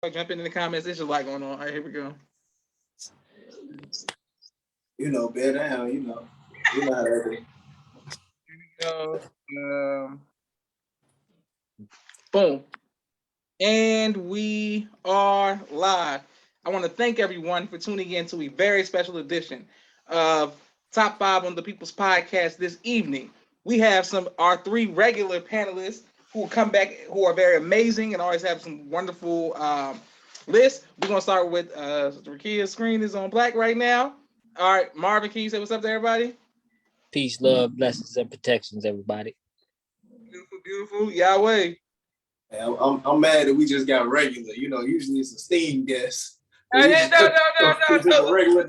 I'll jump in the comments. There's a lot going on. All right, here we go. Bear down, You know how that is. So, boom. And we are live. I want to thank everyone for tuning in to a very special edition of Top 5 on the People's Podcast this evening. We have our three regular panelists who will come back, who are very amazing and always have some wonderful lists. We're going to start with Rakia's screen is on black right now. All right, Marvin, can you say what's up to everybody? Peace, love, blessings, and protections, everybody. Beautiful, beautiful. Yahweh. Hey, I'm mad that we just got regular. Usually it's a steam guest. No. Just a regular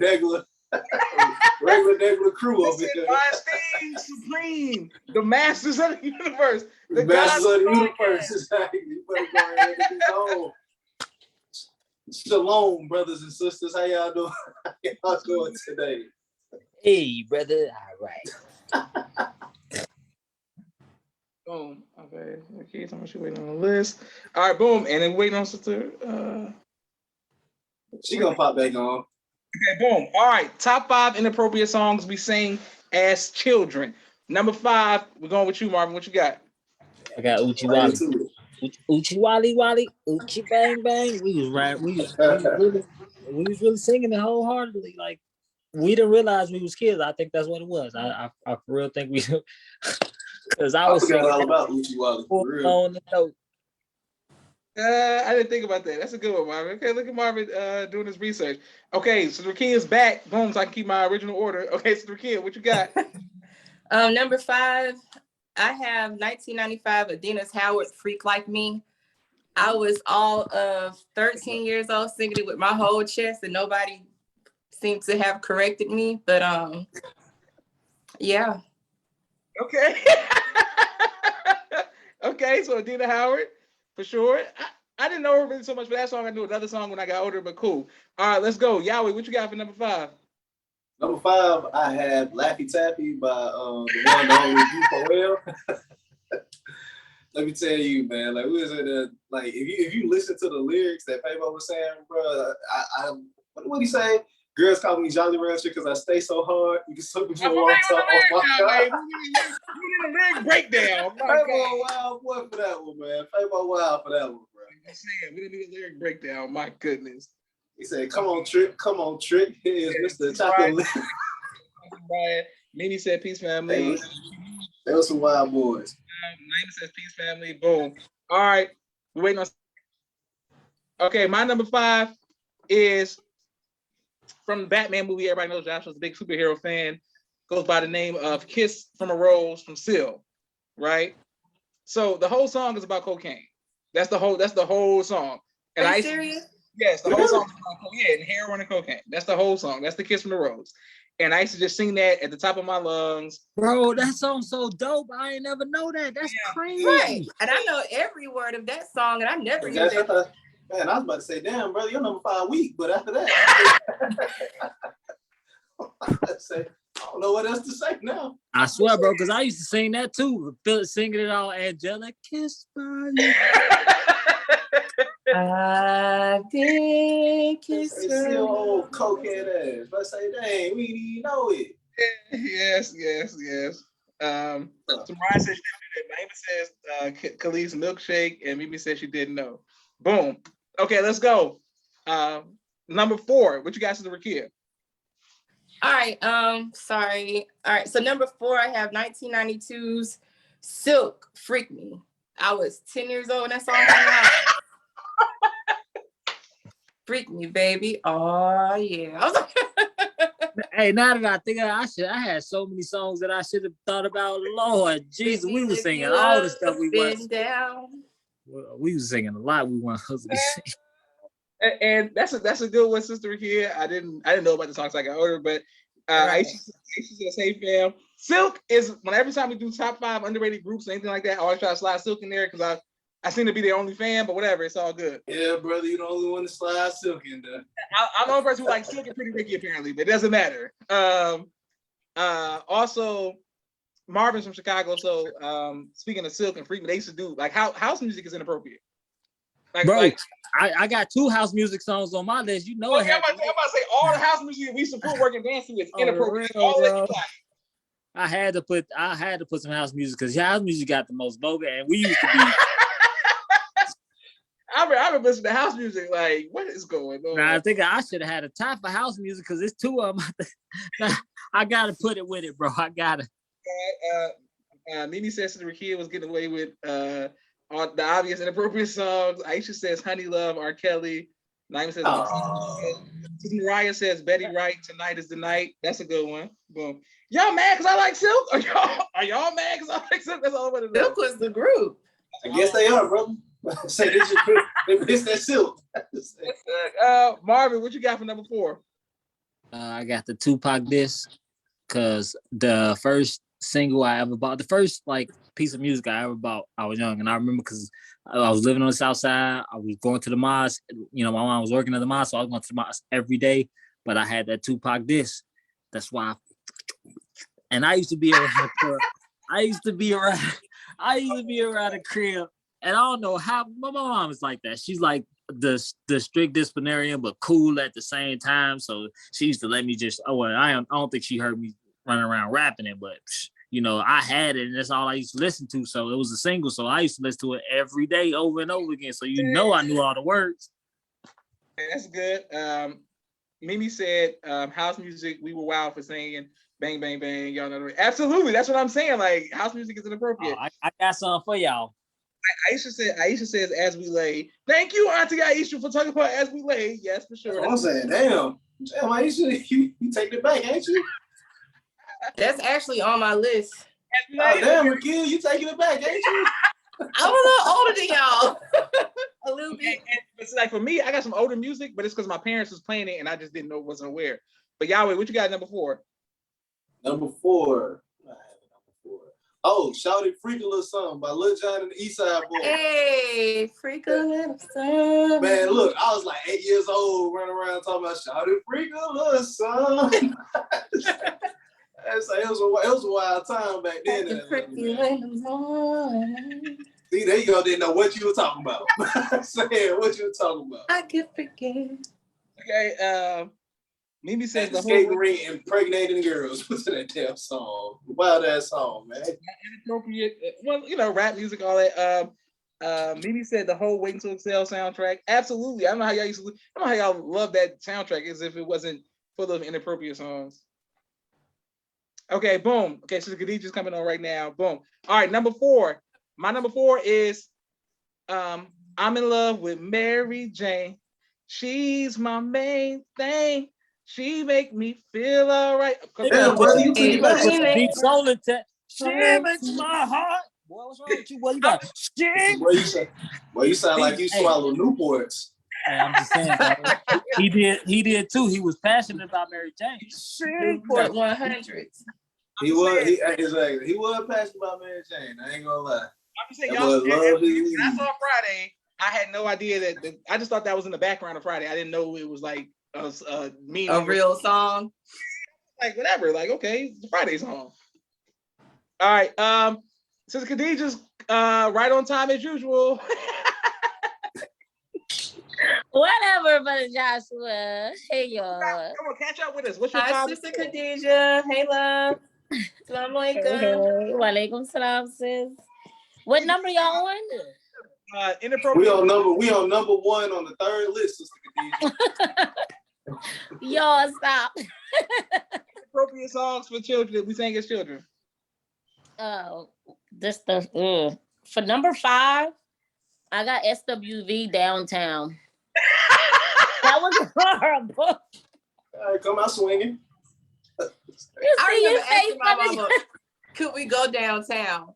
crew over here. Steam Supreme, the masters of the universe. The masters of the universe. Exactly. You better go ahead and get home. Shalom, brothers and sisters. How y'all doing? How y'all doing today? Hey, brother. All right. Boom. Okay. Okay. So much waiting on the list. All right. Boom. And then waiting on sister. She gonna pop back on. Okay. Boom. All right. Top 5 inappropriate songs we sang as children. Number 5. We're going with you, Marvin. What you got? I got Uchi Wally. Uchi Wally Wally. Uchi Bang Bang. We was right. We was really singing it wholeheartedly. Like we didn't realize we was kids. I think that's what it was. I for real think we. Because I was forgot all about Uchi Wally. On the note. I didn't think about that. That's a good one, Marvin. Okay, look at Marvin doing his research. Okay, so Rakia's back. Boom, so I can keep my original order. Okay, so Rakia, what you got? Number 5, I have 1995 Adina's Howard, Freak Like Me. I was all of 13 years old singing it with my whole chest and nobody seemed to have corrected me. But yeah. Okay. Okay, so Adina Howard, for sure. I didn't know her really so much for that song. I knew another song when I got older, but cool. All right, let's go. Yahweh, what you got for number 5? Number 5, I have Laffy Taffy by the one and only D4L. Let me tell you, man. Like, we was in the, like, if you listen to the lyrics that Paybo was saying, bro, what he say? Girls call me Jolly Rancher because I stay so hard. You can suck me for a long time. Oh my God. We need a lyric breakdown. Paybo wild boy for that one, man. Paybo wild for that one, bro. I'm saying, we didn't need a lyric breakdown. My goodness. He said, come on, Trick. Here is Mr. Chocolate. Brian. Mimi said, peace, family. They were some wild boys. Naima says, peace, family. Boom. All right. We're waiting on. Okay, my number 5 is from the Batman movie. Everybody knows Josh was a big superhero fan. Goes by the name of Kiss from a Rose from Seal, right? So the whole song is about cocaine. That's the whole song. And Are you serious? Yes, the whole song is about cocaine. Yeah, and heroin and cocaine. That's the whole song. That's the Kiss from the Rose. And I used to just sing that at the top of my lungs. Bro, that song's so dope. I ain't never know that. That's crazy. Right. And I know every word of that song, and I never knew that. Man, I was about to say, damn, brother, you're number 5 week, but after that, I don't know what else to say now. I swear, bro, because I used to sing that too. Singing it all angelic, kiss by you. I did kiss her. Old cokehead ass. Let's say, dang, we didn't even know it. Yes. So Mariah says she didn't do that. Naima says Khalid's milkshake, and Mimi says she didn't know. Boom. Okay, let's go. Number 4. What you guys to the Rakia? All right. Sorry. All right. So number 4, I have 1992's Silk, Freak Me. I was 10 years old when that song came out. Freak Me, baby. Oh yeah. Hey, now that I think I had so many songs that I should have thought about. Lord Jesus, we were singing all the stuff we want. We was singing a lot. We want us to be singing. And that's a good one, Sister Rakia. I didn't know about the songs I got older, but I used to say, hey fam, Silk is every time we do top 5 underrated groups or anything like that, I always try to slide Silk in there because I seem to be their only fan, but whatever, it's all good. Yeah, brother, you're the only one to slide Silk in there. I'm the only person who likes Silk and Pretty Ricky, apparently, but it doesn't matter. Also, Marvin's from Chicago, so speaking of Silk and Freak Me, they used to do like house music is inappropriate. Like, Bro, like, I got 2 house music songs on my list. You know it okay, I'm had about to say all the house music we support working dancing is on the inappropriate. real, All that bro. you like. I had to put some house music because house music got the most vulgar, and we used to be. I remember listening to house music. Like, what is going on? Now I think I should have had a tie for house music because it's 2 of them. I gotta put it with it, bro. I gotta. Mimi says the kid was getting away with the obvious inappropriate songs. Aisha says Honey Love, R. Kelly. Naima says Mariah says Betty Wright, Tonight is the Night. That's a good one. Boom. Y'all mad because I like Silk? Are y'all mad because I like Silk? That's all I want to know. Silk was the group. I guess they are, brother. Say they missed that Silk. Marvin, what you got for number 4? I got the Tupac disc because the first single I ever bought, the first like piece of music I ever bought, I was young, and I remember because I was living on the South Side. I was going to the mosque. You know, my mom was working at the mosque, so I was going to the mosque every day. But I had that Tupac disc. That's why. And I used to be around the crib. I used to be around the crib, and I don't know how my mom is like that. She's like the strict disciplinarian, but cool at the same time. So she used to let me just. Oh, well, I don't think she heard me running around rapping it, but you know, I had it, and that's all I used to listen to. So it was a single, so I used to listen to it every day, over and over again. So you know, I knew all the words. Okay, that's good. Mimi said house music. We were wild for singing bang bang bang. Y'all know the absolutely. That's what I'm saying. Like house music is inappropriate. I got something for y'all. Aisha says as we lay. Thank you, Auntie Aisha, for talking about as we lay. Yes, for sure. I'm saying, damn, Aisha, you take it back, ain't you? That's actually on my list. Oh, damn, McGill, you taking it back, ain't you? I'm a little older than y'all. A little bit. It's like for me, I got some older music, but it's because my parents was playing it and I just didn't know, wasn't aware. But Yahweh, what you got number 4? Number 4. Oh, Shouty Freak a Little Something by Lil Jon and the Eastside Boys. Hey, freak a little something. Man, look, I was like 8 years old running around talking about Shouty Freak a Little Something. It was a wild time back then. See, there you go. Didn't know what you were talking about. Saying what you were talking about. I can forget. Okay, Mimi says the skating ring impregnating girls. What's that damn song? Wild ass song, man. Inappropriate. Well, you know, rap music, all that. Mimi said the whole Waiting to Excel soundtrack. Absolutely. I don't know how y'all love that soundtrack as if it wasn't full of inappropriate songs. Okay, boom. Okay, so the Khadijah's coming on right now. Boom. All right, number 4. My number 4 is I'm in love with Mary Jane. She's my main thing. She make me feel all right. Damn, brother, you took it back. Deep soul intent. She makes my heart. Boy, what's wrong with you? What you got? Boy, you sound like you swallow Newports. Hey, I'm just saying, bro. He did too. He was passionate about Mary Jane. Newport 100s. He was passionate about Mary Jane. I ain't gonna lie. I'm saying, y'all, when I saw Friday, I had no idea that I just thought that was in the background of Friday. I didn't know it was like a real song. Like whatever. Like okay, it's the Friday song. All right. Since Khadijah's right on time as usual. Whatever, Brother Joshua. Hey, y'all. Come on, catch up with us. What's your Hi, Sister Khadijah. Hey, love. Assalamu alaikum. Hey, walaikum salam, sis. What number y'all on? Inappropriate. We on number 1 on the 3rd list, Sister Khadijah. Y'all stop. Inappropriate songs for children that we sang as children. Oh, this the for number 5, I got SWV Downtown. That was horrible. All right, come out swinging. I remember asking my mama, could we go downtown?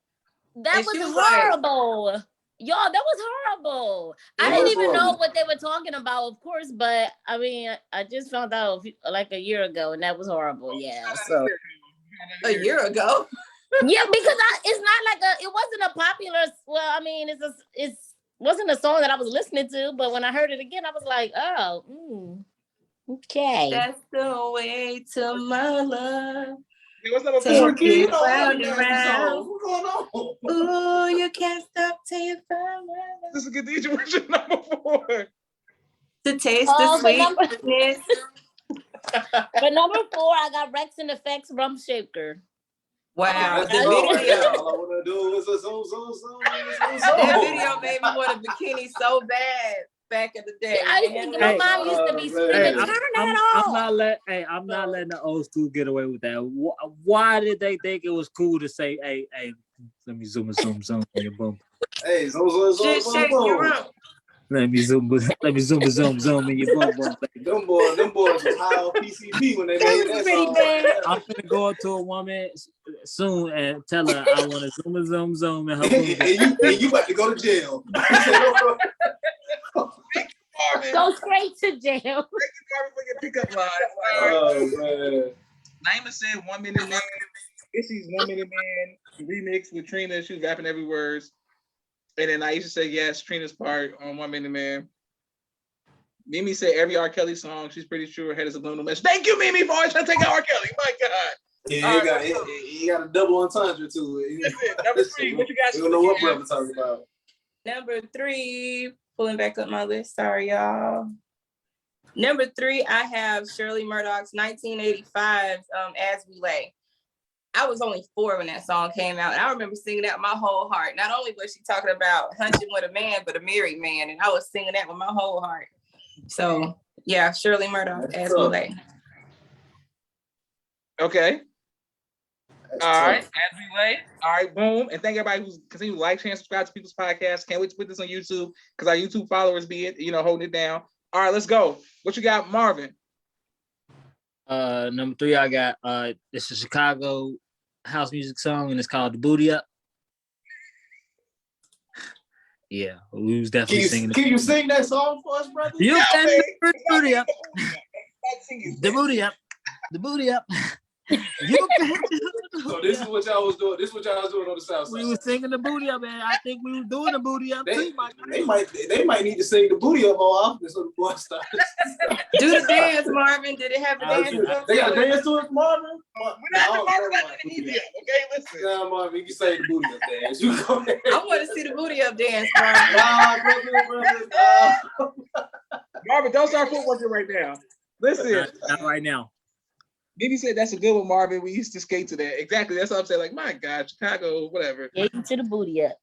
That was horrible. Like, y'all, that was horrible. I didn't even know what they were talking about, of course, but I mean, I just found out like a year ago, and that was horrible. Yeah, so a year ago. Yeah, because it's not like it wasn't a popular. Well, I mean, it wasn't a song that I was listening to, but when I heard it again, I was like, oh, okay. That's the way to my love. What's number Take 4? Kid, you know all round the and nasty round. songs. What's going on? Ooh, you can't stop till you find This is a good DJ. What's your number 4? to taste the Oh, sweetness. For number 4, I got Rex and Effects Rum Shaker. Wow, That's the the song right there. video. All I wanna do is a zoom. That video made me want a bikini so bad back in the day. I used to, my mom used to be screaming, man. turn that off. I'm not letting the old school get away with that. Why did they think it was cool to say, hey, let me zoom on your bum. Hey, zoom. Shake your rump. Let me zoom in your bum. Them boys was high on PCP when they made that pretty song. bad. I'm gonna go up to a woman soon and tell her I want to zoom in her and bum. you about to go to jail. Go straight to jail. Thank you, Marvin, for your pickup line. Oh man. Naima said 1 Minute Man. Issy's 1 Minute Man remix with Trina. She was rapping every word. And then Aisha said yes, Trina's part on 1 Minute Man. Mimi said every R. Kelly song, she's pretty sure her head is a subliminal message. Thank you, Mimi, for always trying to take out R. Kelly. My God. Yeah, you got a double entendre to it. Number 3, what you got? We don't know what brother talking about. Number 3, pulling back up my list. Sorry, y'all. Number 3, I have Shirley Murdoch's 1985 As We Lay. I was only 4 when that song came out, and I remember singing that with my whole heart. Not only was she talking about hunching with a man, but a married man, and I was singing that with my whole heart. So, yeah, Shirley Murdoch, As We Lay. Okay. All right, As We Lay. All right, boom. And thank everybody who's continuing to like, share, and subscribe to People's Podcast. Can't wait to put this on YouTube because our YouTube followers be it, holding it down. All right, let's go. What you got, Marvin? Number 3, I got it's a Chicago house music song, and it's called "The Booty Up." Yeah, we was definitely singing. Can you sing that song for us, brother? You can the booty up, The booty up, the booty up. You So this is what y'all was doing. This is what y'all was doing on the south side. We was singing the booty up, man. I think we were doing the booty up too. They might need to sing the booty up more often so the boys start. Do the dance, Marvin. Did it have a dance? They got a dance to it, Marvin? We're not Marvin like an idiot. Okay, listen. Nah, Marvin, you can say the booty up dance. You go ahead. I want to see the booty up dance, Marvin. Nah, brother. Marvin, don't start footworking right now. Listen. Not right now. Mimi said that's a good one, Marvin. We used to skate to that. Exactly. That's what I'm saying. Like, my God, Chicago, whatever. Get you to the booty up.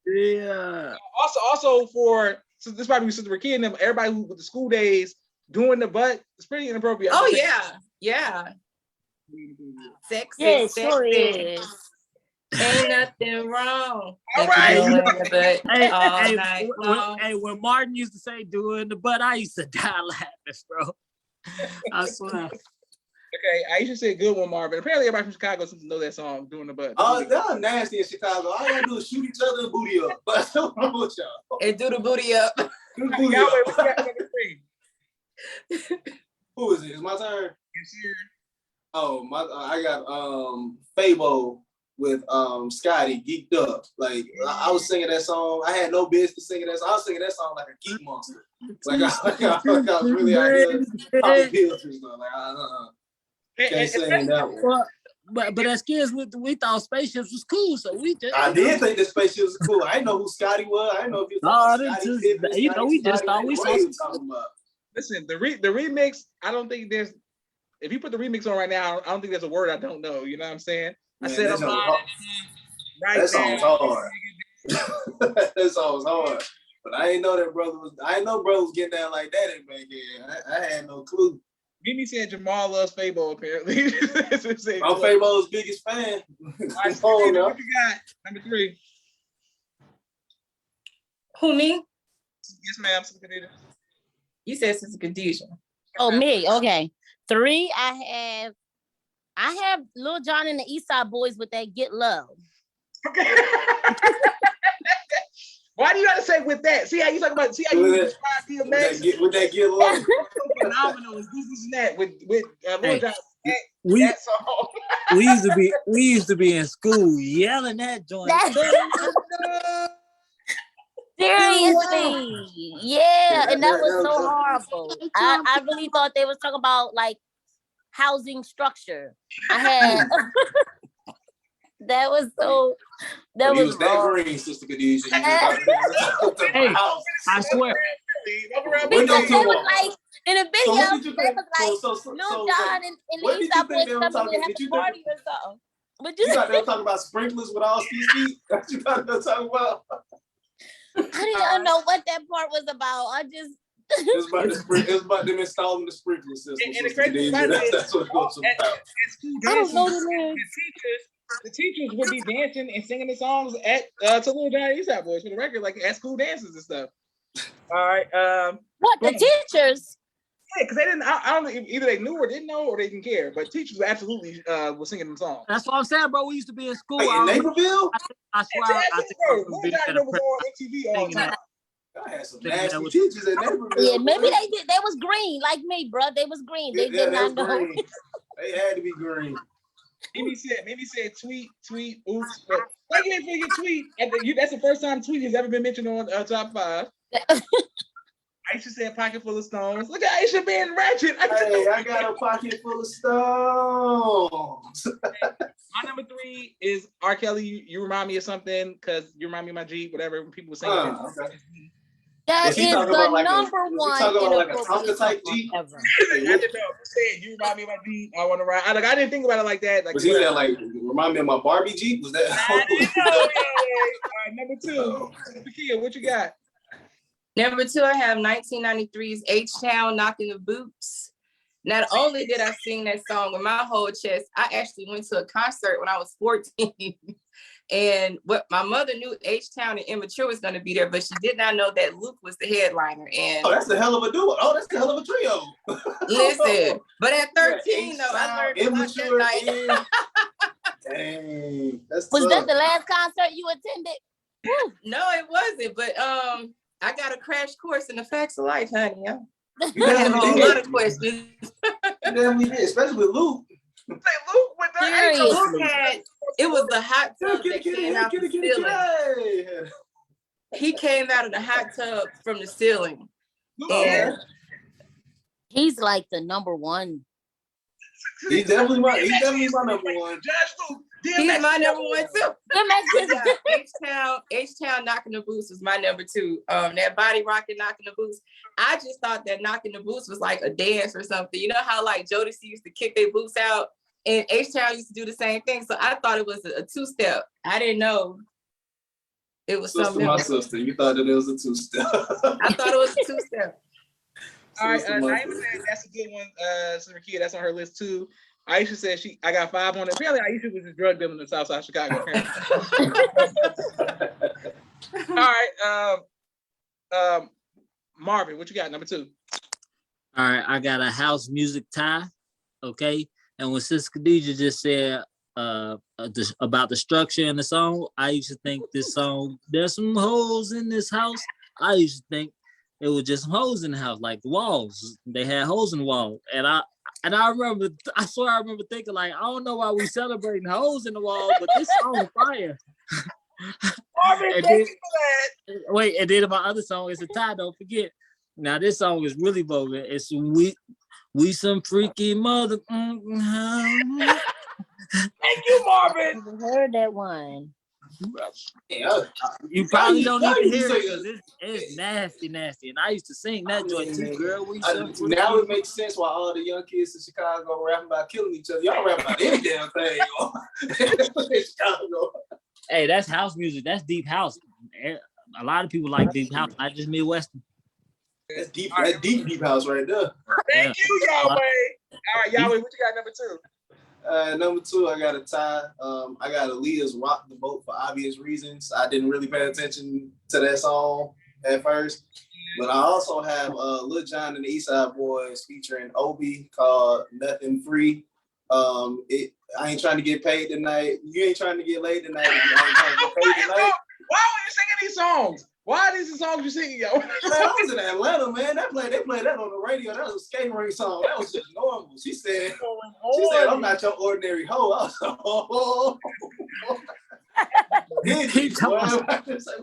Yeah. Also for so this probably since we're kidding them, everybody who with the school days doing the butt, it's pretty inappropriate. Oh yeah. Sexy, Yeah, it sexy. sure is. Ain't nothing wrong. All right. All night long. When Martin used to say "doing the butt," I used to die laughing, bro. I swear. Okay, Aisha said good one, Marvin. Apparently everybody from Chicago seems to know that song, Doing the Butt. Y'all nasty in Chicago. All y'all do is shoot each other the booty up. But what's wrong with y'all? And do the booty up. Do the booty Y'all up. wait, what you got number 3? Who is it? It's my turn. Yes, sir. Oh, I got Fabo with Scotty geeked up. Like I was singing that song. I had no business singing that song. I was singing that song like a geek monster. Like I was really out here popping pills and stuff. Like can't sing that one. But as kids, we thought spaceships was cool, so we just. I did think the spaceship was cool. I didn't know who Scotty was. I didn't know if he was we just thought we saw talking about. Listen, the remix, I don't think there's if you put the remix on right now, I don't think there's a word I don't know. You know what I'm saying? Man, I said I'm hard. Right that now. song's hard. That song's hard. But I didn't know that brother was. I didn't know brother was getting down like that in back then. I had no clue. Mimi said Jamal loves Fabo, apparently. I'm Fabo's biggest fan. Right, what you got? Number 3. Who, me? Yes, ma'am. Sister Khadijah. You said Sister Khadijah. Oh, me. Okay. 3, I have Lil Jon and the East Side Boys with that Get Love. Okay. Why do you gotta say with that? See how you talk about? See how you describe DMX? With that Get Love. Phenomenal. This and that with Lil Jon. We used to be in school yelling that joint. Serious. Seriously. Yeah, and that was so horrible. I really thought they was talking about like housing structure. I had that was so that You was was that wrong. green, Sister Khadijah. You just Hey, I swear. Because they was like in a So video, what did you they think? was like So Lil Jon and the what did East you Side think Boys they were coming talking? and having Did you a think party or something. But you thought they were talking about sprinklers with all ski? That's what you thought they were talking about? I didn't know what that part was about. I just It was about them installing the sprinkler system. And the crazy thing about it is, That's what it was about. I don't know the lyrics. The teachers would be dancing and singing the songs at to Lil Jon and East Side Boys for the record, like at school dances and stuff. All right. What the teachers? Yeah, because they didn't. I don't know. Either they knew or didn't know, or they didn't care. But teachers absolutely were singing them songs. That's what I'm saying, bro. We used to be in school. Wait, in Naperville? I swear, I think I remember being at a was on MTV all the time. I had some Thinking that nasty was- teachers in Naperville. Yeah, maybe they did. They was green like me, bro. They was green. They did not know. Green. They had to be green. Maybe said tweet, oops. But thank you for your tweet. That's the first time tweet has ever been mentioned on top 5. Aisha said pocket full of stones. Look at Aisha being ratchet. Hey, I got a pocket full of stones. My number 3 is R. Kelly. You remind me of something because you remind me of my Jeep, whatever. When people were saying Okay. That is the number one talking about like a Tonka type inappropriate Jeep? ever. I didn't know. You said you remind me of my Jeep. I want to ride. I didn't think about it like that. Like, Was he saying like remind me of my Barbie Jeep? Was that? I didn't know. All right, number 2. Pakia, what you got? Number 2, I have 1993's H-Town Knocking the Boots. Not only did I sing that song with my whole chest, I actually went to a concert when I was 14. And what my mother knew H-Town and Immature was going to be there, but she did not know that Luke was the headliner. And Oh, that's a hell of a duo. Oh, that's a hell of a trio. listen, but at 13, though, I learned a lot Immature. that night. Dang, that's Was tough. that the last concert you attended? Woo. No, it wasn't. But I got a crash course in the facts of life, honey. You I have a definitely lot did. of questions. You definitely did, especially with Luke. Say Luke with the Seriously. It was the hot tub that came out the ceiling. He came out of the hot tub from the ceiling. And He's like the number one. He's definitely my number one. Judge Luke. he's my number 1 too. Yeah, H-Town Knocking the Boots was my number 2. That body rocking Knocking the Boots. I just thought that Knocking the Boots was like a dance or something. You know how like Jodeci used to kick their boots out and H-Town used to do the same thing. So I thought it was a 2-step. I didn't know it was something else. Sister, you thought that it was a 2-step. I thought it was a 2-step. All right, Naima said that's a good one. Sister Kia, that's on her list too. Aisha said I got 5 on it. Apparently, Aisha was a drug dealer in the South Side of Chicago. All right, Marvin, what you got? Number 2. All right, I got a house music tie. Okay, and when Sis Khadijah just said about the structure in the song, I used to think this song, there's some holes in this house. I used to think it was just some holes in the house, like the walls. They had holes in the wall, and I remember, I swear I remember thinking like, I don't know why we celebrating holes in the wall, but this song is fire. Marvin, And thank you for that. Wait, and then my other song is a tie. Don't forget. Now this song is really vulgar. It's we some freaky mother. Thank you, Marvin. I heard that one. You probably don't need to hear it because it's nasty. And I used to sing that joint too, girl. Now it makes sense why all the young kids in Chicago rapping about killing each other. Y'all rap about any damn thing. In Chicago. Hey, that's house music. That's deep house. A lot of people like deep house, not just Midwestern. That's deep. That's deep house right there. Thank you, Yahweh. All right, Yahweh, what you got number 2? Number 2, I got a tie. I got Aaliyah's "Rock the Boat" for obvious reasons. I didn't really pay attention to that song at first, but I also have Lil Jon and the East Side Boys featuring Obi called "Nothing Free." I ain't trying to get paid tonight. You ain't trying to get laid tonight. I ain't trying to get paid tonight. Why were you singing these songs? Why are these the songs you singing, yo? Man, I was in Atlanta, man. They played that on the radio. That was a skate ring song. That was just normal. She said, "I'm not your ordinary hoe." I was like, "Oh."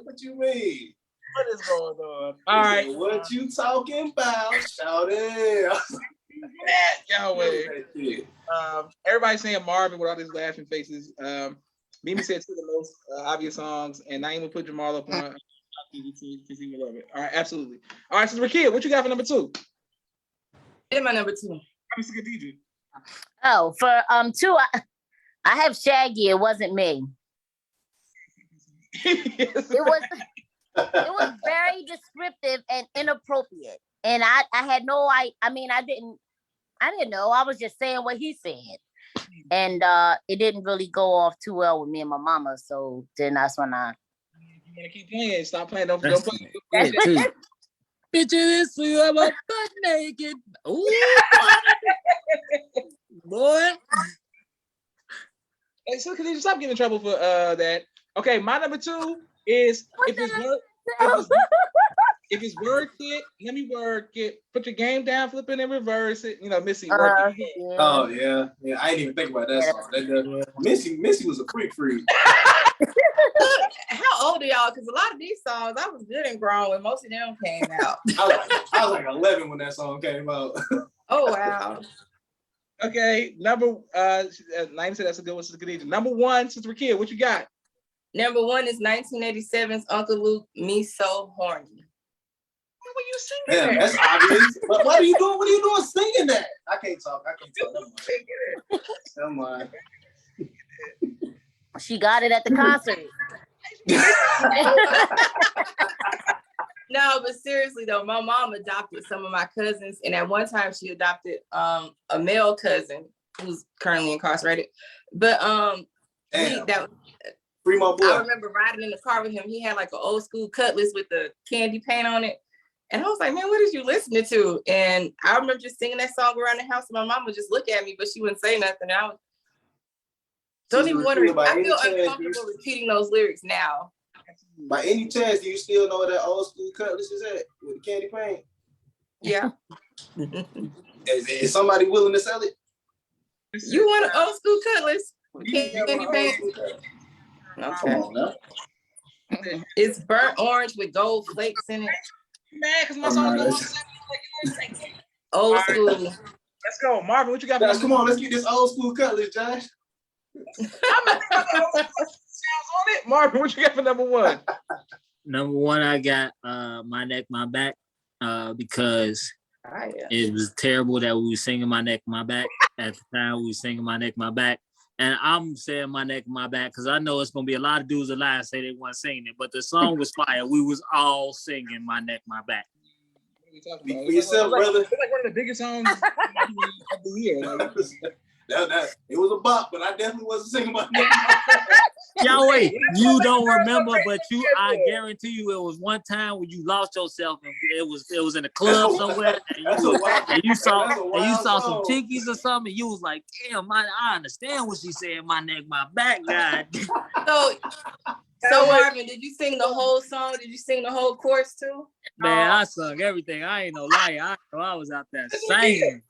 What you mean? What is going on? All right. What you talking about? Shout it. Yahweh. Everybody's saying Marvin with all these laughing faces. Mimi said two of the most obvious songs, and Naima put Jamal up on because he would love it. All right, absolutely. All right, so Rakia, what you got for number 2? In my number 2. Mr. Khadija. Oh, for 2, I have Shaggy. It wasn't me. Yes. It was very descriptive and inappropriate, and I had no I didn't know. I was just saying what he said, and it didn't really go off too well with me and my mama. So then that's when I. You want to keep playing? Stop playing. Don't play. Yeah, too. Picture this, you have a butt naked. Ooh, boy. Hey, so Khadija, stop getting in trouble for that. Okay, my number 2 is if it's worth it, let me work it. Put your game down, flip it and reverse it. You know, Missy work it. Yeah. Oh yeah. I didn't even think about that song. Missy was a freak. How old are y'all? Because a lot of these songs, I was good and grown when most of them came out. I was like 11 when that song came out. Oh wow. Okay, number Naima said that's a good one, Sister Khadija. Number 1, Sister Rakia, what you got? Number 1 is 1987's Uncle Luke, Me So Horny. What were you singing? Yeah, that's obvious. But what are you doing? What are you doing singing that? I can't talk. Never mind. She got it at the concert. No, but seriously though, my mom adopted some of my cousins, and at one time she adopted a male cousin who's currently incarcerated. But Free my boy. I remember riding in the car with him. He had like an old school Cutlass with the candy paint on it. And I was like, man, what is you listening to? And I remember just singing that song around the house, and my mom would just look at me, but she wouldn't say nothing. And I was don't even want to. I feel uncomfortable repeating those lyrics now. By any chance, do you still know where that old school Cutlass is at with the candy paint? Yeah. Is somebody willing to sell it? You want an old school Cutlass with candy paint? Come Okay. on now. It's burnt orange with gold flakes in it. Man, because my song goes Old school. Let's go. Marvin, what you got? Guys, come on, let's get this old school Cutlass, Josh. Sounds on it. Marvin, what you got for number 1? Number 1, I got My Neck, My Back, because it was terrible that we were singing My Neck, My Back. At the time, we were singing My Neck, My Back. And I'm saying My Neck, My Back because I know it's going to be a lot of dudes alive say they weren't singing it, but the song was fire. We was all singing My Neck, My Back. Be for yourself, brother. It's like one of the biggest songs of the year. Like, it was a bop, but I definitely wasn't singing My Neck. Yahweh, you don't remember, but I guarantee you it was one time when you lost yourself and it was in a club somewhere and you saw some chinkies or something and you was like, damn, I understand what she said, my neck, my back, God. So Marvin, did you sing the whole song? Did you sing the whole chorus too? Man, I sung everything. I ain't no liar. I was out there singing.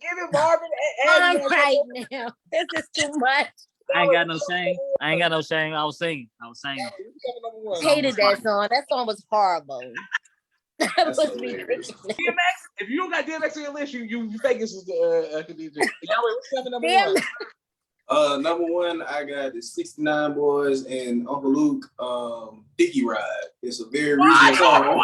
Give it Marvin. I'm right now. This is too much. I ain't got no shame. I was singing. Hated that song. That song was horrible. That was ridiculous. DMX, if you don't got DMX on your list, you fake this is Khadija. What's number 1? Number 1, I got the 69 Boys and Uncle Luke, Dicky Ride. It's a very recent song.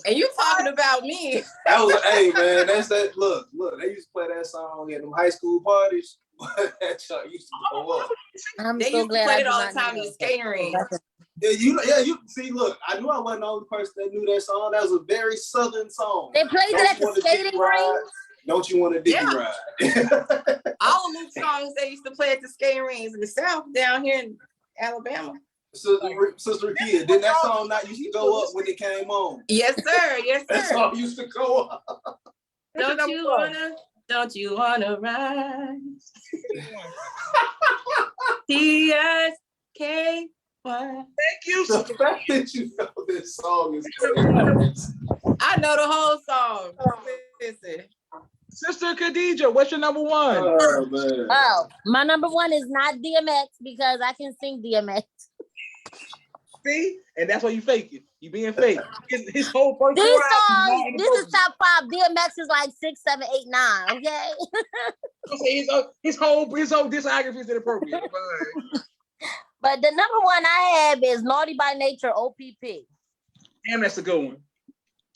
And you talking about me. That was, hey man, that's that. Look, they used to play that song at them high school parties. That song used to go up. They used to play it all the time in the skating ring. Yeah, you see, look, I knew I wasn't the only person that knew that song. That was a very southern song. They played it at the skating ring. Don't you want a Dicky Ride? All of Luke songs they used to play at the skating rings in the South down here in Alabama. Sister Rakia, didn't that song not used to go up when it came on? Yes, sir. Yes, sir. That song used to go up. Don't you wanna rise? TSK1. Thank you. The fact that you know this song is I know the whole song. Listen. Sister Khadija, what's your number 1? Oh, man. Oh, my number 1 is not DMX because I can sing DMX. See? And that's why you fake it. You being fake. His whole first These four albums songs, not this is inappropriate. top 5. DMX is like 6, 7, 8, 9. Okay. I'm saying his whole discography is inappropriate. But the number one I have is Naughty by Nature, OPP. Damn, that's a good one.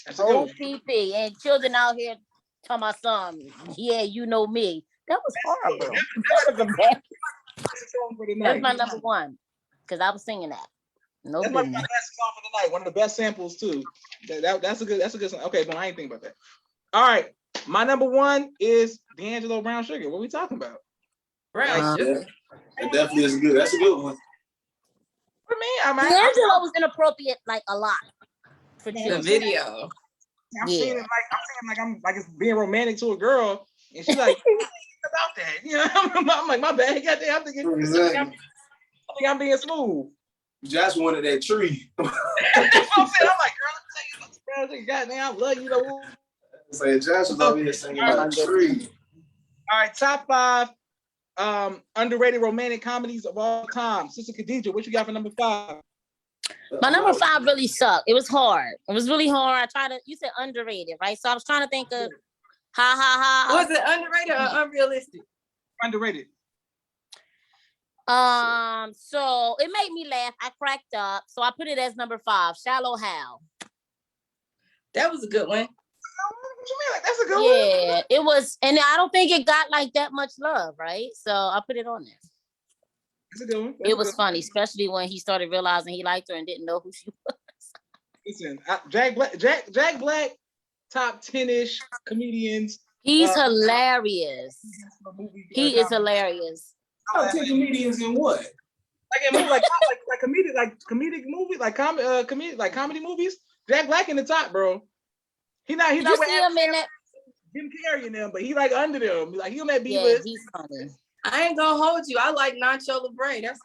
That's a good one. OPP. And children out here talking about something. Yeah, you know me. That was horrible. That was a bad. That's my number one. Because I was singing that. No That's my business. best song for the night. One of the best samples too. That's a good song. Okay, but I ain't think about that. All right, my number one is D'Angelo Brown Sugar. What are we talking about? Brown sugar. It definitely is good. That's a good one. For me, I mean, D'Angelo was inappropriate like a lot for The children. video. I'm saying like it's being romantic to a girl, and she's like about that. You know, I'm like, my bad. Goddamn, I think I'm being smooth. Josh wanted that tree. I'm saying, I'm like, girl, goddamn, I love you. Know. Saying Josh was over here singing about a tree. All right, top 5 underrated romantic comedies of all time. Sister Khadija, what you got for number 5? My number 5 really sucked. It was hard. It was really hard. You said underrated, right? So I was trying to think of Was it underrated or unrealistic? Underrated. So it made me laugh. I cracked up. So I put it as number 5, Shallow Hal. That was a good one. What you mean? Like, that's a good one? Yeah, it was, and I don't think it got like that much love, right? So I put it on there. That's a good one. It was funny, especially when he started realizing he liked her and didn't know who she was. Listen, Jack Black, top 10-ish comedians. Uh-huh. He's hilarious. He is hilarious. Top 10 comedians in what? Like in movie, comedic movies, like comedy movies. Jack Black in the top, bro. He not Did you with see him in that? Jim Carrey and them, but he like under them. Like he on that B Yeah, list. he's funny. I ain't gonna hold you. I like Nacho Libre. That's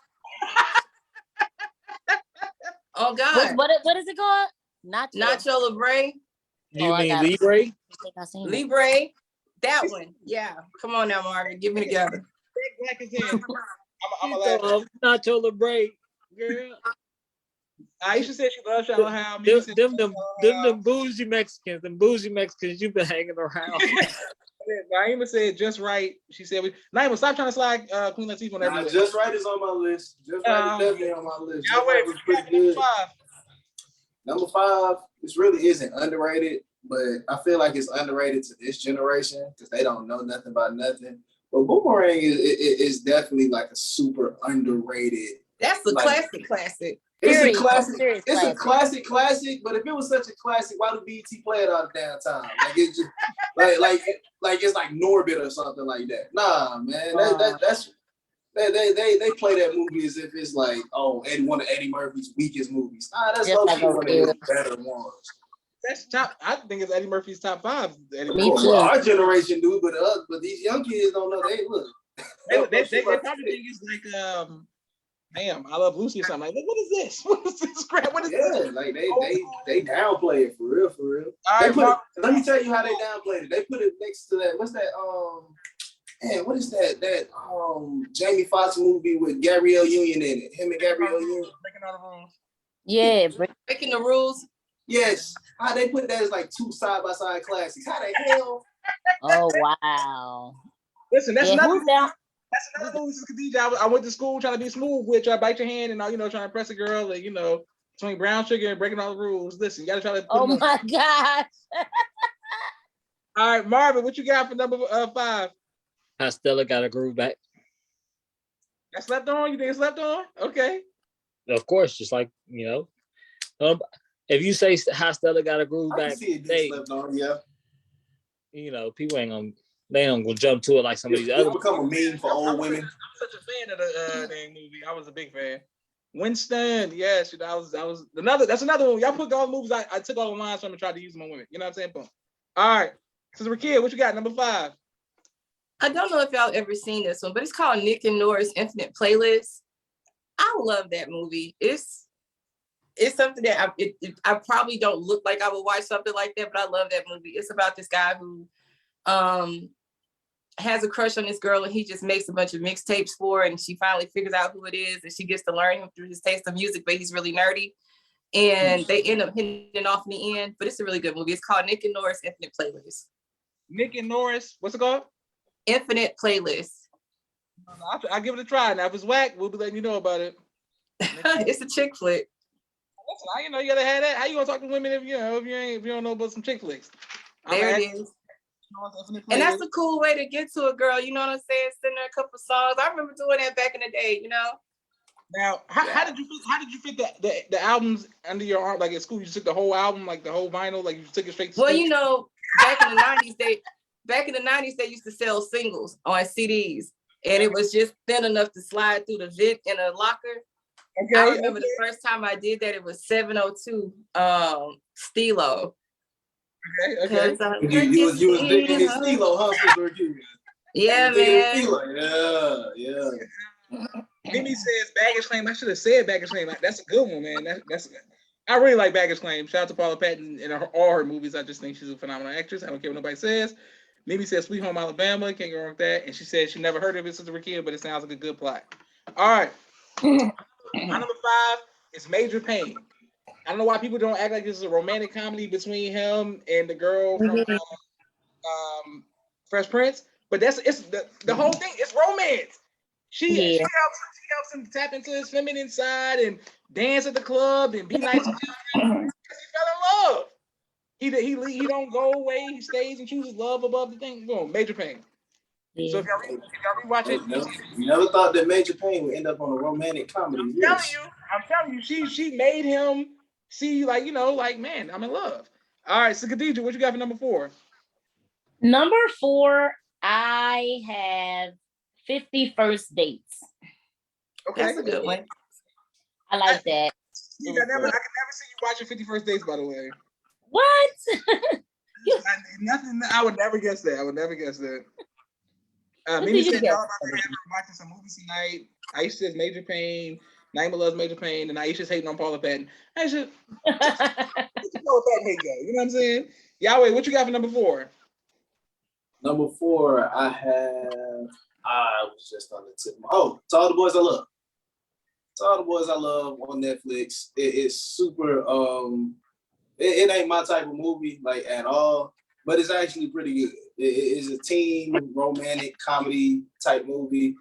oh God. What is it called? Nacho Libre. You mean Libre? I think I seen it. Libre. That one. Yeah. Come on now, Marvin. Get me together. Jack Black is in. I'm a laugh. Nacho Libre, girl. Aisha said she loves Shallow Hal. Them bougie Mexicans, you been hanging around. Naima said just right. She said, Naima, stop trying to slide Queen Latifah on every list. Just Right is on my list. Just Right is definitely on my list. Y'all wait, was pretty good. Number 5, this really isn't underrated, but I feel like it's underrated to this generation because they don't know nothing about nothing. But Boomerang is definitely like a super underrated. That's a classic. It's a classic. It's a classic. But if it was such a classic, why do BT play it all the damn time? Like it's just like it's like Norbit or something like that. Nah, man. That's they play that movie as if it's like one of Eddie Murphy's weakest movies. Nah, that's one of his better ones. That's top. I think it's Eddie Murphy's top 5. Me too. Well, our generation do, but these young kids don't know. They look. They probably think it's like damn, I Love Lucy or something. Like, what is this? What is this crap? What is this? Like they downplay it for real. All right, let me tell you how they downplayed it. They put it next to that. What's that? What is that Jamie Foxx movie with Gabrielle Union in it? Him and Gabrielle Union. Breaking all the rules. Yeah, Breaking the rules. Yes. How they put that as like 2 side-by-side classics. How the hell? oh wow. Listen, that's another who's down? movie. Khadija, I went to school trying to be smooth with, try to bite your hand and trying to impress a girl, and between Brown Sugar and Breaking All the Rules. Listen, you gotta try to. Oh my gosh. All right, Marvin, what you got for number 5? I still got a groove back. I slept on. You think it slept on? Okay. Of course, just like if you say how Stella got a groove back, slept on, yeah. People ain't gonna jump to it like some of these other. Become a meme for old women. I'm such a fan of the dang movie. I was a big fan. Winston, yes, that was another. That's another one. Y'all put all the movies. I took all the lines from and tried to use them on women. You know what I'm saying? Boom. All right. Sister Rakia, what you got? Number 5. I don't know if y'all ever seen this one, but it's called Nick and Nora's Infinite Playlist. I love that movie. It's something that I probably don't look like I would watch something like that, but I love that movie. It's about this guy who has a crush on this girl, and he just makes a bunch of mixtapes for her, and she finally figures out who it is, and she gets to learn him through his taste of music, but he's really nerdy. and they end up hitting off in the end. But it's a really good movie. It's called Nick and Norris Infinite Playlist. Nick and Norris, what's it called? Infinite Playlist. I'll give it a try. Now, if it's whack, we'll be letting you know about it. It's a chick flick. Listen, you gotta have that. How you gonna talk to women if you don't know about some chick flicks? There it is. And that's a cool way to get to a girl. You know what I'm saying? Send her a couple songs. I remember doing that back in the day. Now, how did you fit the albums under your arm? Like at school, you took the whole album, like the whole vinyl, like you took it straight to school? Back in the 90s, they used to sell singles on CDs, and it was just thin enough to slide through the vent in a locker. Okay, I remember the first time I did that, it was 702 Stilo. Okay. You was digging his Stilo, huh, Sister Akira? Yeah, man. Yeah. Mimi says baggage claim. I should have said baggage claim. That's a good one, man. I really like baggage claim. Shout out to Paula Patton in all her movies. I just think she's a phenomenal actress. I don't care what nobody says. Mimi says Sweet Home Alabama. Can't go wrong with that. And she said she never heard of it, Sister Rakia, but it sounds like a good plot. All right. My number 5 is Major Payne. I don't know why people don't act like this is a romantic comedy between him and the girl from Fresh Prince, but it's the whole thing. It's romance. She helps him tap into his feminine side and dance at the club and be nice to him. He fell in love. He don't go away. He stays and chooses love above the thing. Boom, Major Payne. Yeah. So if y'all rewatch it, you never thought that Major Payne would end up on a romantic comedy. I'm telling you, she made him see man, I'm in love. All right, so Khadija, what you got for number 4? Number 4, I have 50 First Dates. Okay, that's a good one. I like that. I can never see you watching 50 First Dates, by the way. What? Nothing. I would never guess that. Mimi said y'all about to watching some movies tonight. Aisha says Major Payne. Naima loves Major Payne, and Aisha's hating on Paula Patton. Aisha, Paula Patton hate go. You know what I'm saying? Yahweh, what you got for number 4? Number 4, I was just on the tip. To All the Boys I Love. To All the Boys I Love on Netflix. It's super. It ain't my type of movie like at all, but it's actually pretty good. It's a teen romantic comedy type movie,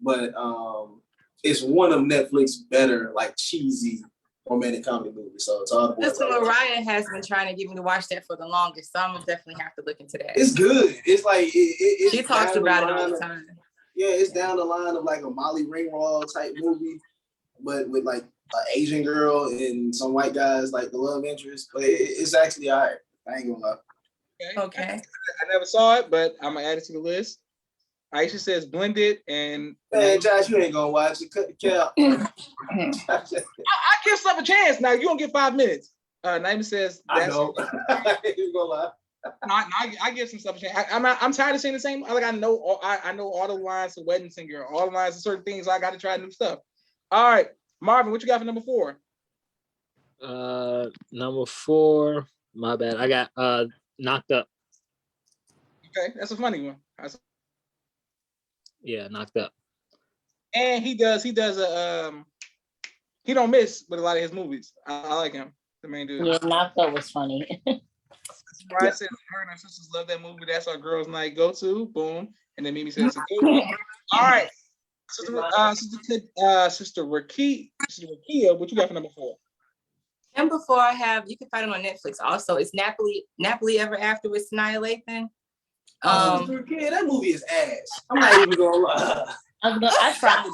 but it's one of Netflix's better like cheesy romantic comedy movies. So To All the Boys. Sister Mariah has been trying to get me to watch that for the longest, so I'm gonna definitely have to look into that. It's good. It's like she talks about it all the time. Yeah, it's down the line of like a Molly Ringwald type movie, but with like an Asian girl and some white guys like the love interest. But it's actually all right. I ain't gonna lie. Okay. I never saw it, but I'm gonna add it to the list. Aisha says Blended, and man, Josh, you ain't gonna watch it. Cut the cap. I give stuff a chance. Now you don't get 5 minutes. Naima says I know. You gonna lie. I give some stuff a chance. I'm tired of saying the same. Like I know all the lines to Wedding Singer, all the lines to certain things. So I got to try new stuff. All right, Marvin, what you got for number 4? Number 4. My bad. I got Knocked Up. Okay, that's a funny one. Yeah, Knocked Up. And he does he don't miss with a lot of his movies. I like him, the main dude. Yeah, Knocked Up was funny. Mariah said her and her sisters love that movie. That's our girls' night go to. Boom. And then Mimi said it's a good one. All right. Sister Rakia, what you got for number 4? Number 4, I have, you can find it on Netflix also. It's Napoli Ever After with Sanaa Lathan. That movie is ass. I'm not even gonna lie. I tried it.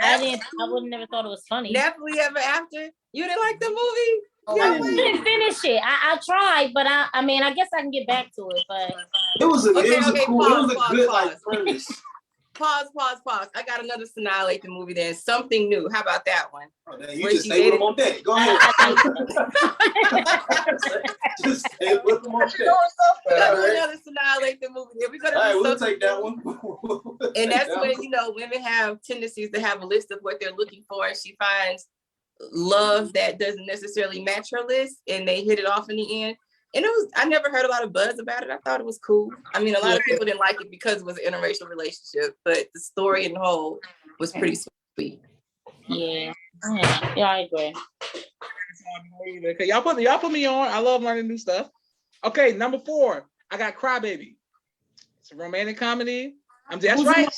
I would never thought it was funny. Napoli Ever After? You didn't like the movie? I didn't finish it. I tried, but I mean, I guess I can get back to it. But it was a good premise. Pause. I got another Sanaa Lathan movie then. Something New. How about that one? Oh, you just stay with them on deck. Go ahead. Just stay with them on deck. We got another Sanaa Lathan movie. We're gonna all right, we'll take that one. And that's when women have tendencies to have a list of what they're looking for, and she finds love that doesn't necessarily match her list, and they hit it off in the end. And I never heard a lot of buzz about it. I thought it was cool. I mean, a lot of people didn't like it because it was an interracial relationship, but the story in whole was pretty sweet. Yeah. Yeah, I agree. Okay, y'all put me on. I love learning new stuff. Okay, number 4, I got Crybaby. It's a romantic comedy. That's right.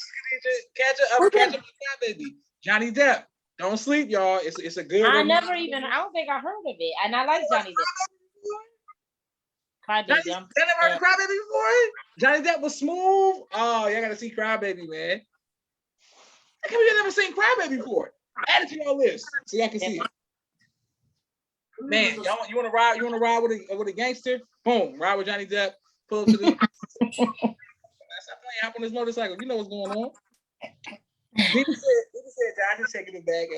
Catch up with Crybaby. Johnny Depp. Don't sleep, y'all. It's a good. I don't think I heard of it, and I like Johnny Depp. Crybaby. Y'all never heard of Crybaby before? Johnny Depp was smooth. Oh, y'all gotta see Crybaby, man. How come you never seen Crybaby before? Add it to your list so y'all can see it. Man, y'all you want to ride? You want to ride with a gangster? Boom, ride with Johnny Depp. Pull up to the. Stop playing. Hop on this motorcycle. You know what's going on. People said Josh is taking it back.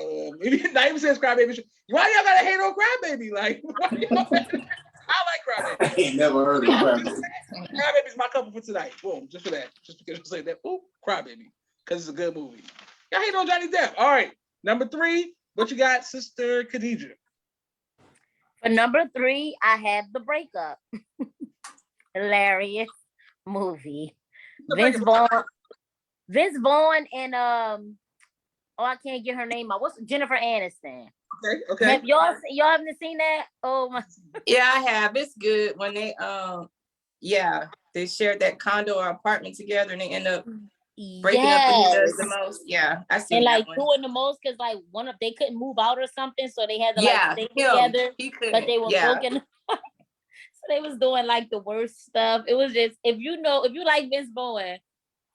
Not even says Crybaby. Why y'all gotta hate on Crybaby? Like, I like Crybaby. I ain't never heard of Crybaby. Crybaby's my couple for tonight. Boom, just for that. Just because you say that. Ooh, Crybaby, because it's a good movie. Y'all hate on Johnny Depp. All right, number 3. What you got, Sister Khadija? For number 3, I have The Breakup. Hilarious movie. Vince Vaughn and I can't get her name out. What's Jennifer Aniston? Okay. Have y'all haven't seen that? Oh my. Yeah, I have. It's good when they they shared that condo or apartment together and they end up breaking up when he does the most. Yeah, I see. And that like one. doing the most because like they couldn't move out or something, so they had to like stay together. But they were broken. So they was doing like the worst stuff. It was just if you like Vince Vaughn,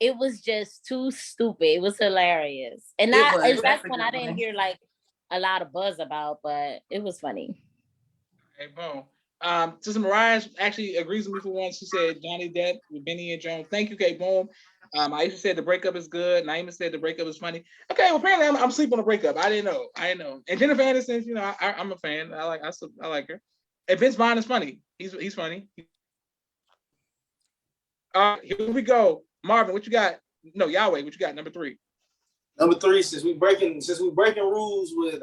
it was just too stupid. It was hilarious. And that's when I didn't hear like a lot of buzz about, but it was funny. Hey, boom. Sister Mariah actually agrees with me for once. She said Johnny Depp with Benny and Jones. Thank you, Kate Boom. Aisha said the breakup is good. Naima said the breakup is funny. Okay, well apparently I'm sleeping on the breakup. I didn't know. And Jennifer Aniston, I'm a fan. I like her. And Vince Vaughn is funny. He's funny. Here we go. Marvin, what you got? No, Yahweh, what you got? Number 3. Number 3, since we breaking rules with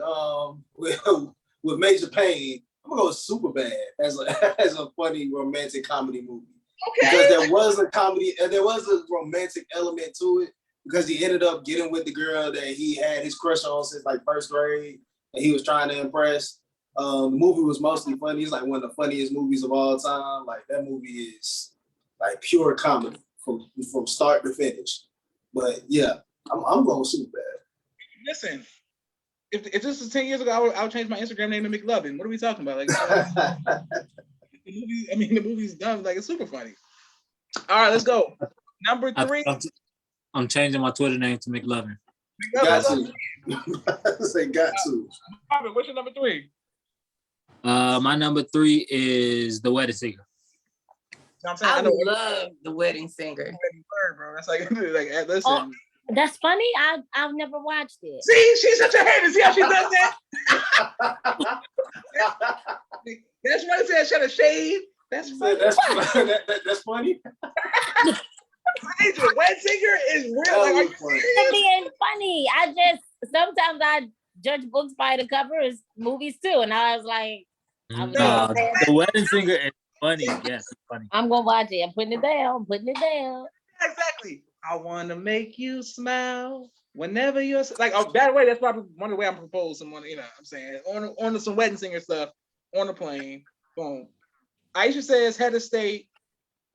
Major Payne, I'm gonna go with Superbad as a funny romantic comedy movie. Okay. Because there was a comedy and there was a romantic element to it because he ended up getting with the girl that he had his crush on since like first grade and he was trying to impress. The movie was mostly funny. It's like one of the funniest movies of all time. Like that movie is like pure comedy from start to finish. But yeah, I'm going Superbad. Listen, if this was 10 years ago, I would change my Instagram name to McLovin. What are we talking about? Like, the movie's done. Like, it's super funny. All right, let's go. Number 3. I'm changing my Twitter name to McLovin. Got to. Say got to. What's your number 3? My number 3 is The Wedding Singer. I love The Wedding Singer. Bro. That's like listen. Oh, that's funny. I've never watched it. See, she's such a hater. See how she does that? That's why I said she had a shade. That's funny. That's funny. Wedding Singer is real. Like, are you serious? Being funny. Sometimes I judge books by the covers, movies too, and I was like, The Wedding Singer is funny. Yes, it's funny. I'm gonna watch it. I'm putting it down. Exactly. I want to make you smile whenever you're like. Oh, by the way, that's probably one of the way I'm proposing someone. You know, what I'm saying on some Wedding Singer stuff on the plane. Boom. Aisha says head of state.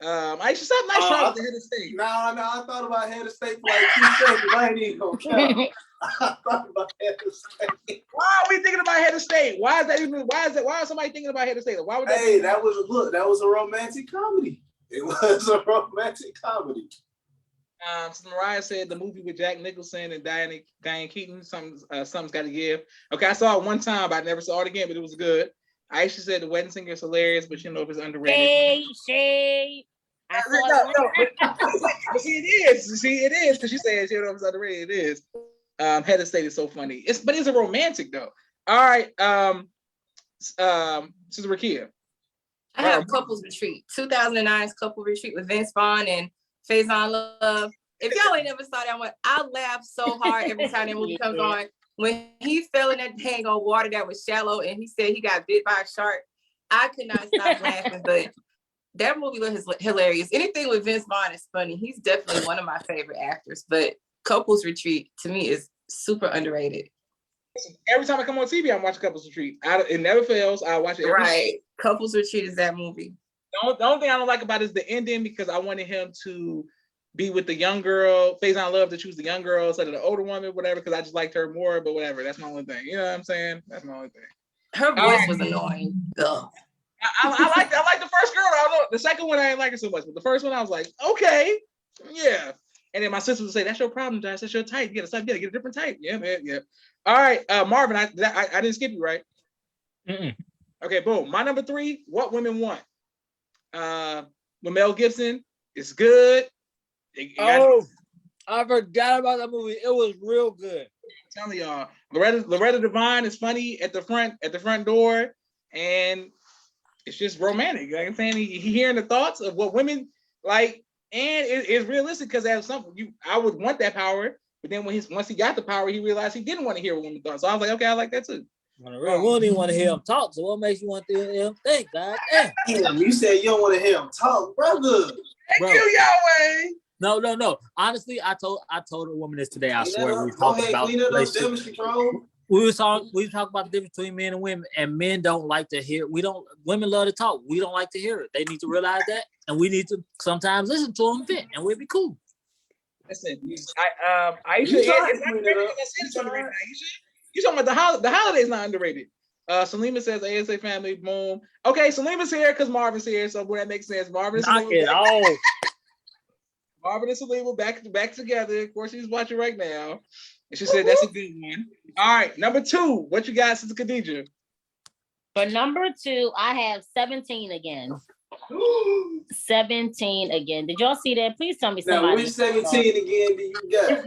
Aisha said nice try with the head of state. No, I thought about head of state for like 2 seconds. I ain't even gonna count. I thought about head of state. Why are we thinking about head of state? Why is somebody thinking about head of state? Why would that? Hey, that was a romantic comedy. It was a romantic comedy. So Mariah said the movie with Jack Nicholson and Diane Keaton, something's got to give. Okay, I saw it one time, but I never saw it again, but it was good. Aisha said the Wedding Singer is hilarious, but you know if it's underrated. Shade. But see, it is because she said you know if it's underrated. It is. Head of state is so funny. It's a romantic though. All right, Sister Rakia. I have Couples Retreat, 2009's Couple Retreat with Vince Vaughn and Faison Love. If y'all ain't never saw that one, I laugh so hard every time that movie comes on. When he fell in that dang on water that was shallow and he said he got bit by a shark, I could not stop laughing. But that movie was hilarious. Anything with Vince Vaughn is funny. He's definitely one of my favorite actors. But Couples Retreat to me is super underrated. Every time I come on TV, I'm watching Couples Retreat. It never fails. I watch it. Right. Couples Retreat is that movie. The only thing I don't like about it is the ending because I wanted him to be with the young girl. Faison Love to choose the young girl instead of the older woman, whatever, because I just liked her more, but whatever. That's my only thing. You know what I'm saying? That's my only thing. Her voice was annoying. Ugh. I like the first girl. I don't know. The second one I didn't like her so much, but the first one I was like, okay, yeah. And then my sister would say, "That's your problem, Josh. That's your type. You gotta get a different type." Yeah, man. Yeah. All right, Marvin. I didn't skip you, right? Mm-mm. Okay, boom. My number 3. What Women Want. With Mel Gibson. It's good. I forgot about that movie. It was real good. I'm telling y'all, Loretta Devine is funny at the front door, and it's just romantic. Like I'm saying, he hearing the thoughts of what women like, and it's realistic because as something I would want that power, but then once he got the power, he realized he didn't want to hear what women thought. So I was like, okay, I like that too. We don't even want to hear him talk. So what makes you want to hear him think? God damn. Damn, you said you don't want to hear him talk, brother. Thank you, Yahweh. No. Honestly, I told a woman this today. I swear we Go talked ahead, about clean it up, damage control. we talk about the difference between men and women, and men don't like to hear. Women love to talk. We don't like to hear it. They need to realize that, and we need to sometimes listen to them vent, and we'll be cool. Listen, Aisha, you talking about the holiday's not underrated. Salima says ASA family, boom. Okay, Salima's here because Marvin's here, so that makes sense. Marvin and Salima back together. Of course, she's watching right now. And she said that's a good one. All right, number 2. What you got, Sister Khadija? For number 2, I have 17 again. 17 again. Did y'all see that? Please tell me somebody. Now, which 17 again do you got?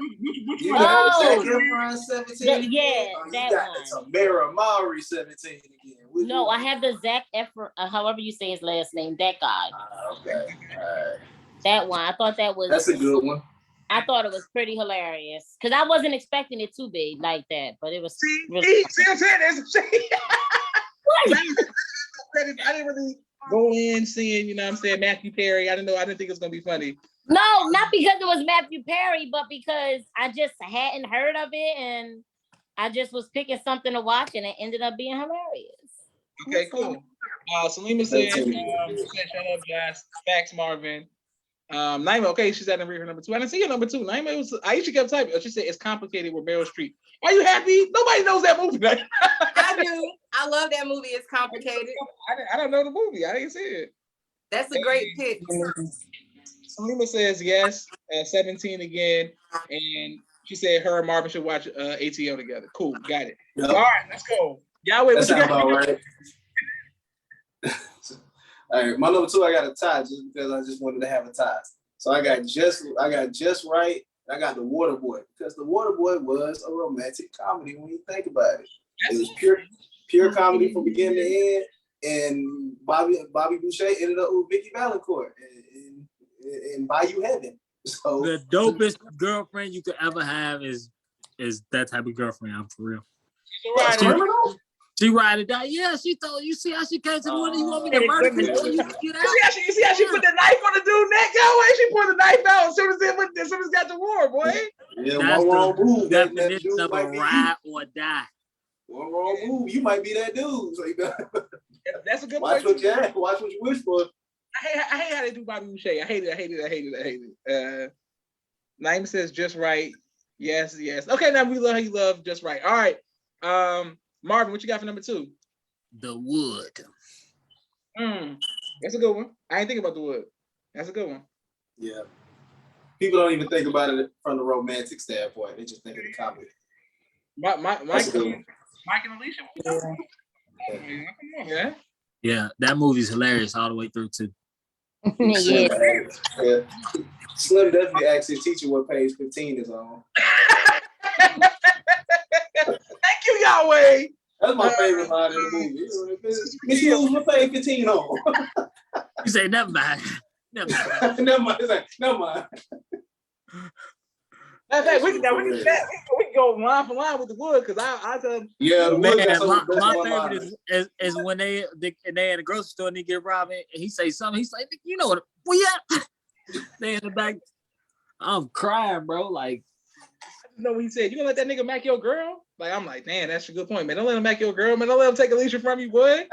You got Zac Efron 17? That got one. Tamara Mowry 17 again. No, I have the Zac Efron, however you say his last name, that guy. Okay. All right. That one. I thought that's a good one. I thought it was pretty hilarious because I wasn't expecting it to be like that, but it was. See what I'm saying? I didn't really go in seeing, you know what I'm saying, Matthew Perry. I didn't think it was gonna be funny. No, not because it was Matthew Perry, but because I just hadn't heard of it and I just was picking something to watch and it ended up being hilarious. Okay, cool. Salima said, shut up, Josh. Facts, Marvin. Naima, okay, she's at her number 2. I didn't see your number 2. Naima, it was Aisha kept typing. She said it's complicated with Meryl Streep. Are you happy? Nobody knows that movie. I do. I love that movie. It's complicated. I don't know the movie. I didn't see it. That's a great pick. Salima says yes, 17 again, and she said her and Marvin should watch ATO together. Cool, got it. Yep. All right, let's go. Yahweh, what you got? About right. All right, my number 2, I got a tie just because I just wanted to have a tie. So I got just right. I got The Waterboy because The Waterboy was a romantic comedy when you think about it. It was pure comedy from beginning to end, and Bobby Boucher ended up with Vicky Valancourt in Bayou Heaven. So the dopest girlfriend you could ever have is that type of girlfriend. I'm for real. She ride it down. Yeah, she told you. See how she came to the one. You want me to murder you? You see how she put the knife on the dude's neck? Yo, she put the knife out as soon as got the war, boy. Yeah, that's one wrong move. Definition of a ride or die. One wrong move, you might be that dude. So that's a good watch point. Watch what you wish for. I hate how they do Bobby Boucher. I hate it. Naima says just right. Yes. Okay, now we love just right. All right. Marvin, what you got for number 2? The Wood. That's a good one. I ain't think about The Wood. That's a good one. Yeah. People don't even think about it from the romantic standpoint. They just think of the comedy. Mike and Alicia. Yeah. Yeah, that movie's hilarious all the way through too. Yeah. Slim definitely asked his teacher what page 15 is on. Thank you, Yahweh. That's my favorite line in the movie. Miss Hughes, what page 15 on? You say never mind. Never mind. It's like, never mind. We can go line for line with The Wood because I tell them. Yeah, man, my favorite is when they at the grocery store and they get robbed and he say something. He's like, you know what? Where you at? They in the back. I'm crying, bro. Like know when he said, "You gonna let that nigga mac your girl?" Like I'm like, damn, that's a good point, man. Don't let him mac your girl, man. Don't let him take Alicia from you, boy.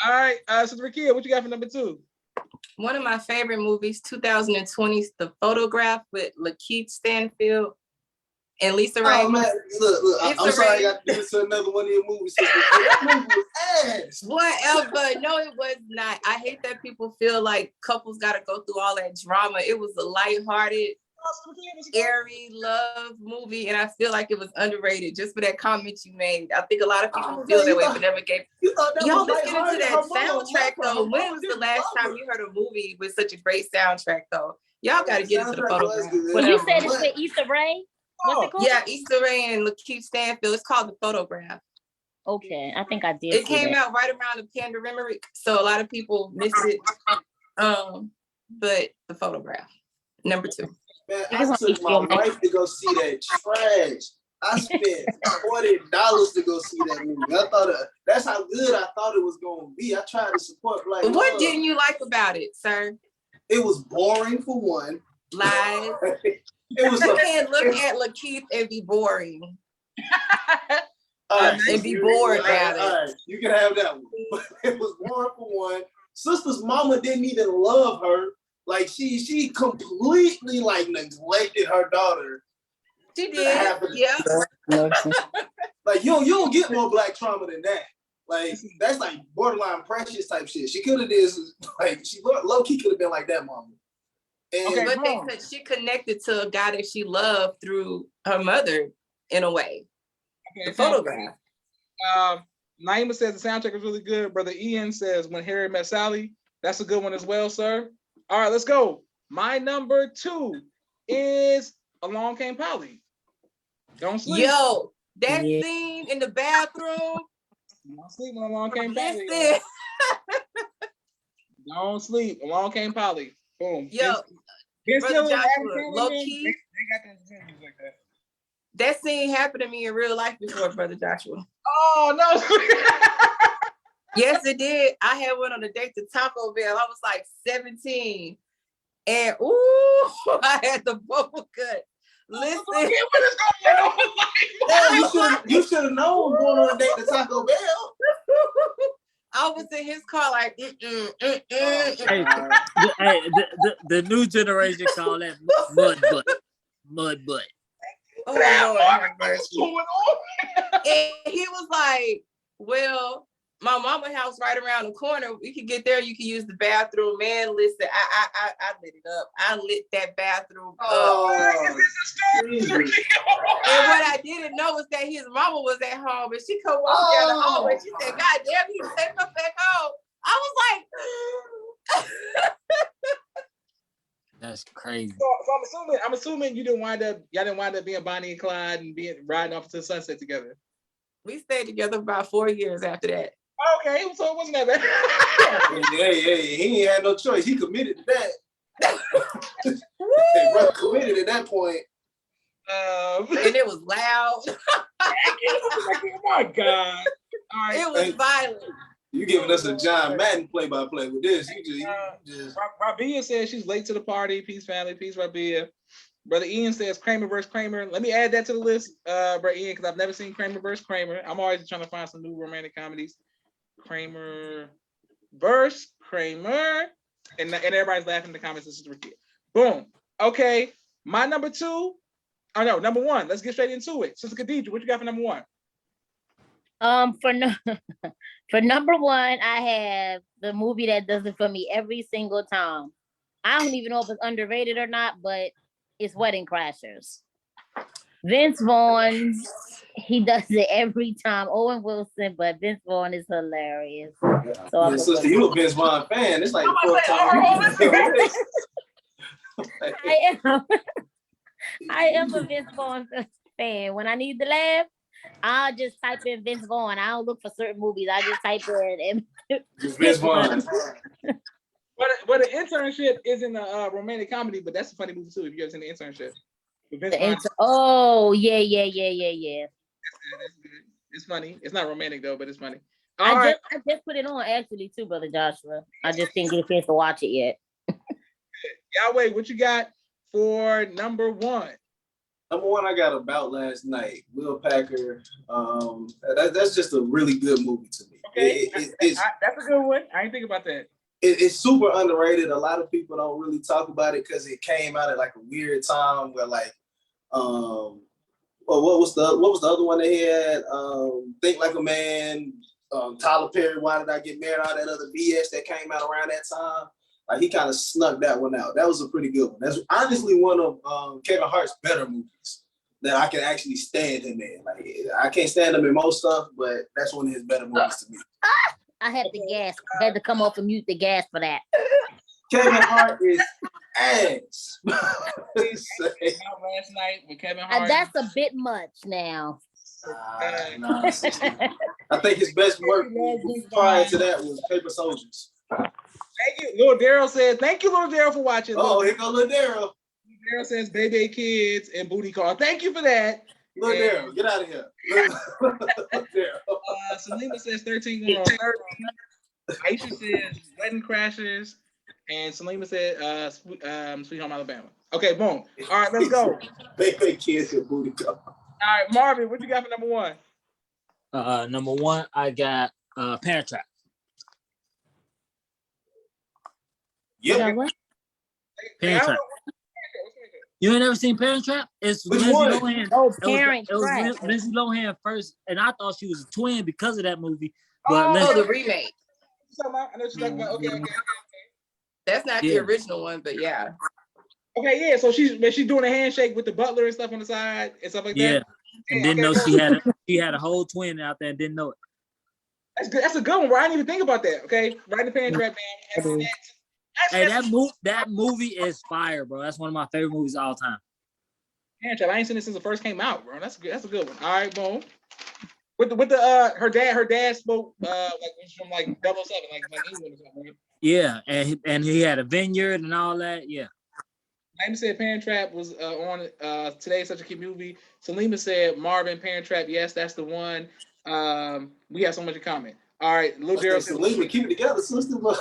All right, Sister Rakia, what you got for number 2? One of my favorite movies, 2020's The Photograph with Lakeith Stanfield and Lisa Ray. Oh man, look, I'm Issa sorry I Rae. got to do this to another one of your movies. That movie was ass. Whatever. No, it was not. I hate that people feel like couples got to go through all that drama. It was a lighthearted, airy love movie, and I feel like it was underrated just for that comment you made. I think a lot of people feel that way, but never gave. You thought that Y'all was let's get into that soundtrack though. Her When mama was the didn't last love time her. you heard a movie with such a great soundtrack though? Y'all got to get into the Soundtrack was Photograph. good. Whatever. You said it's with Issa Rae. What's it called? Yeah, Issa Rae and Lakeith Stanfield. It's called The Photograph. Okay, I think I did. It see came that. out right around the pandemic, so a lot of people missed it. But The Photograph, number 2. Man, I took my wife to go see that trash. I spent $40 to go see that movie. I thought that's how good I thought it was gonna be. I tried to support Black love. What didn't you like about it, sir? It was boring for one. Lies. It was. You can't look at Lakeith and be boring. Right, and be bored about it. All right, you can have that one. It was boring for one. Sister's mama didn't even love her. Like she completely like neglected her daughter. She did. Yeah. Like you don't get more Black trauma than that. Like that's like borderline Precious type shit. She could have did like she low key could have been like that mama. And Okay, but they said she connected to a guy that she loved through her mother in a way. Okay, The Photograph. Naima says the soundtrack is really good. Brother Ian says When Harry Met Sally. That's a good one as well, sir. All right, let's go. My number 2 is Along Came Polly. Don't sleep. Yo, that scene in the bathroom. Don't sleep when Along Came Polly. Listen. Don't sleep. Along Came Polly. Boom. Yo, Brother Joshua, low key. They got that like that. That scene happened to me in real life before, Brother Joshua. Oh no. Yes, it did. I had went on a date to Taco Bell. I was like 17. And ooh, I had the bubble cut. Listen. What is going on? You should have known going on a date to Taco Bell. I was in his car like, Hey, the new generation call that mud butt. Mud butt. Oh Lord, what's going on? And he was like, well, my mama house right around the corner. We could get there. You can use the bathroom. Man, listen, I lit it up. I lit that bathroom up. And what I didn't know was that his mama was at home, and she come walk down the hallway. She said, "God damn, he take us back home." I was like, "That's crazy." So I'm assuming y'all didn't wind up being Bonnie and Clyde and riding off to the sunset together. We stayed together about 4 years after that. Okay, so it wasn't that bad. hey, he ain't had no choice. He committed to that. Brother committed at that point. And it was loud. Oh my God. All right, it was violent. You giving us a John Madden play-by-play with this. You just Rabia says she's late to the party. Peace, family. Peace, Rabia. Brother Ian says Kramer versus Kramer. Let me add that to the list, Brother Ian, because I've never seen Kramer versus Kramer. I'm always trying to find some new romantic comedies. Kramer versus Kramer. And everybody's laughing in the comments. This is Rakia. Boom. Okay. My number 2. Oh no, number 1. Let's get straight into it. Sister Khadija, what you got for number 1? For number 1, I have the movie that does it for me every single time. I don't even know if it's underrated or not, but it's Wedding Crashers. Vince Vaughn, he does it every time. Owen Wilson, but Vince Vaughn is hilarious. So sister, you a Vince Vaughn fan. It's like the 4th time. I am a Vince Vaughn fan. When I need to laugh, I'll just type in Vince Vaughn. I don't look for certain movies. I just type in Vince Vaughn. But the Internship isn't a romantic comedy, but that's a funny movie too. If you ever seen The Internship. Oh yeah. It's funny. It's not romantic though, but it's funny. I just put it on actually too, Brother Joshua. I just didn't get a chance to watch it yet. Yahweh, what you got for number 1? Number one, I got About Last Night. Will Packer. That's just a really good movie to me. Okay, that's a good one. I didn't think about that. It's super underrated. A lot of people don't really talk about it because it came out at like a weird time where like, well, what was the other one they had? Think Like a Man. Tyler Perry, Why Did I Get Married? All that other BS that came out around that time. Like he kind of snuck that one out. That was a pretty good one. That's honestly one of Kevin Hart's better movies that I can actually stand him in. Like I can't stand him in most stuff, but that's one of his better movies to me. I had to gasp. I had to come off and mute the gas for that. Kevin Hart is ass. Last Night with Kevin Hart. That's a bit much now. Nah, I think his best work prior to that was Paper Soldiers. Thank you. Lil Daryl says, thank you, Lil Daryl, for watching. Oh, here go Lil Daryl. Daryl says, baby kids and booty call. Thank you for that. Lil Daryl, get out of here. Selena says 13 going on 30. Aisha says Wedding Crashers. And Selena said Sweet Home Alabama. Okay, boom. All right, let's go. Baby kids and booty call. All right, Marvin, what you got for number one? Number one, I got Parent Trap. Yep. What? Parent Trap. You ain't never seen Parent Trap? It's Which Lindsay one? Lohan. Oh, It Parent Trap. was Lindsay Lohan first, and I thought she was a twin because of that movie. Oh, But the remake. I know what you're talking about. Okay. That's not the original one, but yeah. Okay, yeah. So she's doing a handshake with the butler and stuff on the side and stuff like that. yeah, and didn't know she had a whole twin out there and didn't know it. That's good. That's a good one. Bro. I didn't even think about that. Okay, right in the Parent Trap, man. Hey, that movie is fire, bro. That's one of my favorite movies of all time. Parent Trap. I ain't seen it since it first came out, bro. That's good. That's a good one. All right, boom. With the her dad spoke like it was from like 007, like England or something. Right? Yeah, and he had a vineyard and all that. Yeah. Naima said Parent Trap was on Today, Such a Cute Movie. Salima said Marvin, Parent Trap. Yes, that's the one. We have so much in common. All right, Lil Daryl said Salima, keep it together, sister. All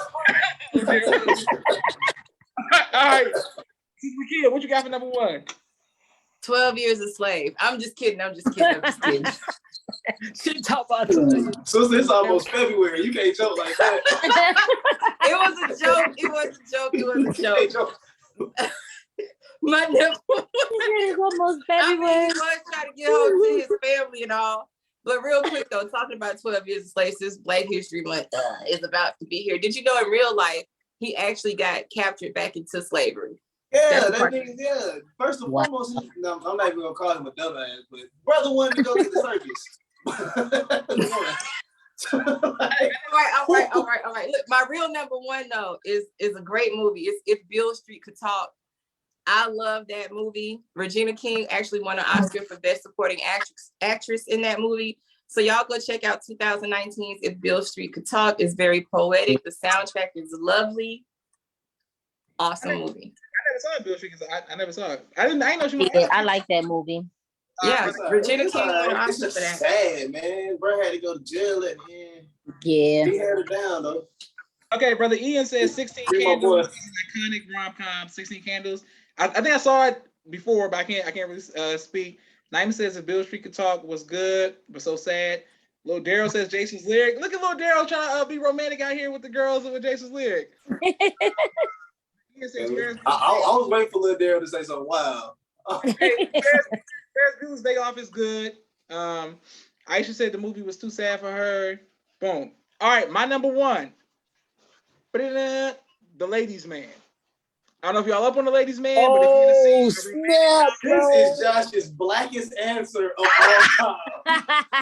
right, Kid, what you got for number one? 12 Years a Slave. I'm just kidding. She talk about Sister, it's almost February. You can't joke like that. It was a joke. My number one. It's almost I mean, February. he was trying to get home to his family and all. But real quick though, talking about 12 Years a Slave, this Black History Month is about to be here. Did you know in real life he actually got captured back into slavery? Yeah, that means First and foremost, no, I'm not even gonna call him a dumbass, but brother wanted to go to the circus. All right. Look, my real number one though is a great movie. It's If Beale Street Could Talk. I love that movie. Regina King actually won an Oscar for Best Supporting Actress in that movie. So y'all go check out 2019's If Beale Street Could Talk. It's very poetic. The soundtrack is lovely. Awesome movie. I never saw Beale Street because I never saw it. I didn't know she was. Yeah, I like that movie. Yeah, Regina King won an It's Oscar just for that. sad, man. Bro had to go to jail at the end. Yeah. He had it down though. Okay, brother Ian says 16 Candles. Iconic rom-com, 16 Candles. I think I saw it before, but I can't really speak. Naima says If Beale Street Could Talk was good, but so sad. Lil Daryl says Jason's lyric. Look at Lil Daryl trying to be romantic out here with the girls and with Jason's lyric. I was waiting for Lil Daryl to say something wild. Ferris Bueller's Day Off is good. Aisha said the movie was too sad for her. Boom. All right, my number one. The Ladies' Man. I don't know if y'all up on The Ladies' Man, but if you're gonna see snap, this is Josh's blackest answer of all time.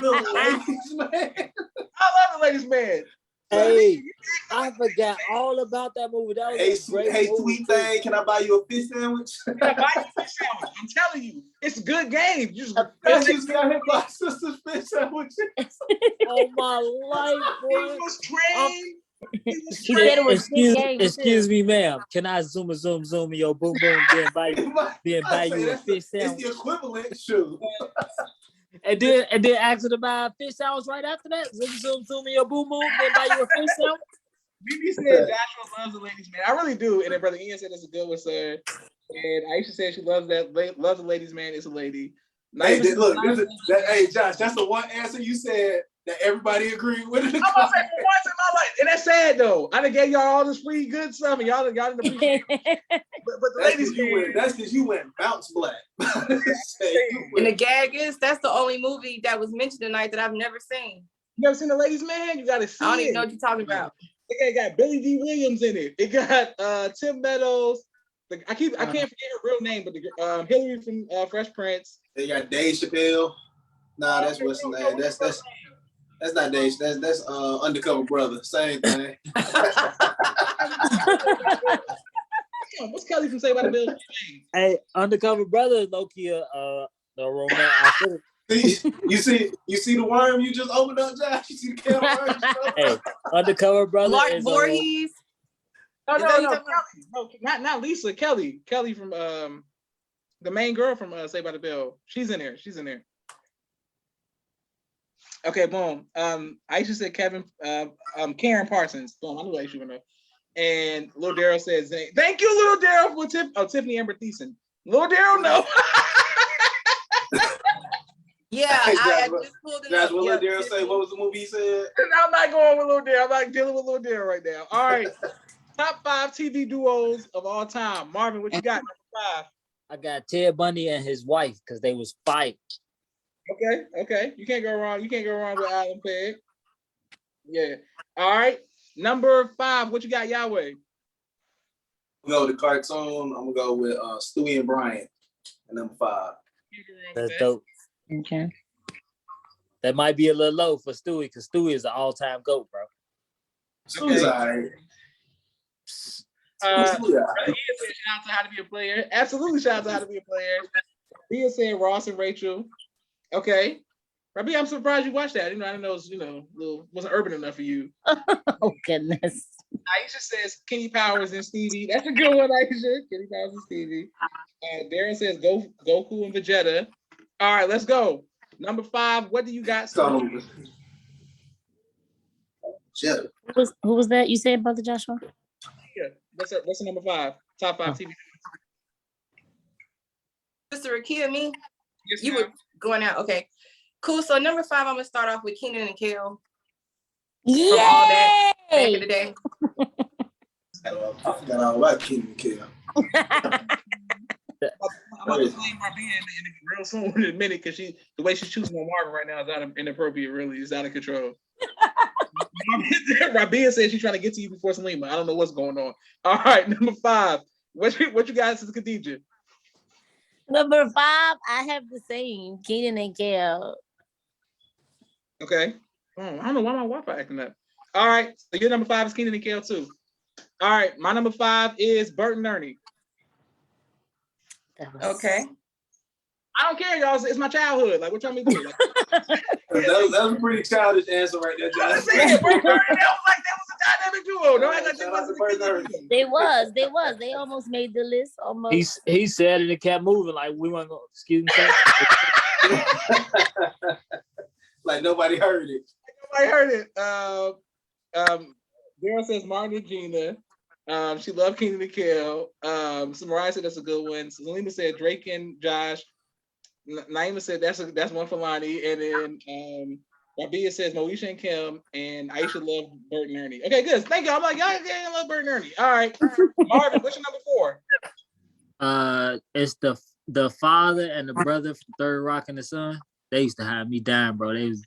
The Ladies' Man. I love The Ladies' Man. Hey, I forgot all about that movie. That was a great movie. Sweet thing, can I buy you a fish sandwich? Can I buy you a fish sandwich? I'm telling you, it's a good game. You just got hit by sister's fish sandwiches. Oh my life, boy. He was trained. He said it was excuse me, ma'am. Can I zoom in your boom boom then buy you a fish sandwich? It's the equivalent, sure. And then ask her to buy a fish sandwich right after that. Zoom in your boom boom then buy you a fish sandwich. BB said Joshua loves The Ladies' Man. I really do. And then brother Ian said it's a good one, sir. And Aisha said she loves loves the ladies' man. It's a lady. Hey, look, hey, Josh, that's the one answer you said that everybody agreed with. I'm gonna say for once in my life, and that's sad though. I done gave y'all all this free good stuff, and y'all didn't appreciate it. But the ladies, that's because you went bounce black. And the gag is that's the only movie that was mentioned tonight that I've never seen. You never seen The Ladies' Man? You gotta see it. I don't even know what you're talking about. It got Billy D. Williams in it. It got Tim Meadows. I can't forget her real name, but the Hillary from Fresh Prince. They got Dave Chappelle. Nah, that's what's the name. That's not Dave. That's Undercover Brother. Same thing. What's Kelly from Say by the Bell? Hey, Undercover Brother is low-key the romance. You see the worm you just opened up, Josh? You see the can of worms? Hey, Undercover Brother Mark is Voorhees. No, Kelly. No, not Lisa. Kelly from the main girl from Say by the Bell. She's in there. Okay, boom. Aisha said Karen Parsons. Boom. I knew Aisha would know. And Lil Daryl says, "Thank you, Lil Daryl, for Tiffany Amber Thiessen." Lil Daryl, no. Yeah, I just pulled it up. What Lil Daryl say? What was the movie he said? I'm not going with Lil Daryl. I'm not dealing with Lil Daryl right now. All right. Top 5 TV duos of all time. Marvin, what you got? Number 5. I got Ted Bundy and his wife because they was fighting. Okay. You can't go wrong. You can't go wrong with Alan Pegg. Yeah. All right. Number 5. What you got, Yahweh? I'm gonna go with the cartoon. I'm gonna go with Stewie and Brian at number 5. That's dope. Okay. That might be a little low for Stewie because Stewie is an all-time GOAT, bro. Stewie's alright. He said, shout out to How to Be a Player. Absolutely, shout out to How to Be a Player. He said Ross and Rachel. Okay. Rabbi, I'm surprised you watched that. I didn't know it was, wasn't urban enough for you. Oh goodness. Aisha says Kenny Powers and Stevie. That's a good one, Aisha. Kenny Powers and Stevie. Darren says Goku and Vegeta. All right, let's go. Number 5. What do you got? Who was that you said, Brother Joshua? Yeah. What's the number 5? Top 5 TV. Sister Rakia, me? Yes, You were going out. Okay. Cool. So number 5, I'm gonna start off with Keenan and Kel. Yeah. From all that back in the day. I forgot all about King and Kel. I'm about to blame Rabia in real soon in a minute because the way she's choosing on Marvin right now is out of inappropriate. Really, it's out of control. Rabia says she's trying to get to you before Salima. I don't know what's going on. All right, number 5. What you guys is Khadija? Number 5, I have the same Keenan and Kel. Okay. I don't know why my Wi-Fi acting up. All right, so your number 5 is Keenan and Kel too. All right, my number 5 is Bert and Ernie. Okay. I don't care, y'all. It's my childhood. Like, what y'all mean to do? Like, that was a pretty childish answer right there, Josh. That was a dynamic duo. No, They was. They almost made the list. Almost. He said it and kept moving like we weren't going. Excuse me. Like nobody heard it. Daryl says Martin and Gina. She loved Keenan and Kel. Mariah said that's a good one. Selena said Drake and Josh. Naima said that's one for Lonnie. And then Rabia says Moesha and Kim. And Aisha loved Bert and Ernie. Okay, good. Thank you. I'm like, y'all love Bert and Ernie. All right. Marvin, what's your number 4? It's the father and the brother from Third Rock and the Sun. They used to have me dying, bro. They was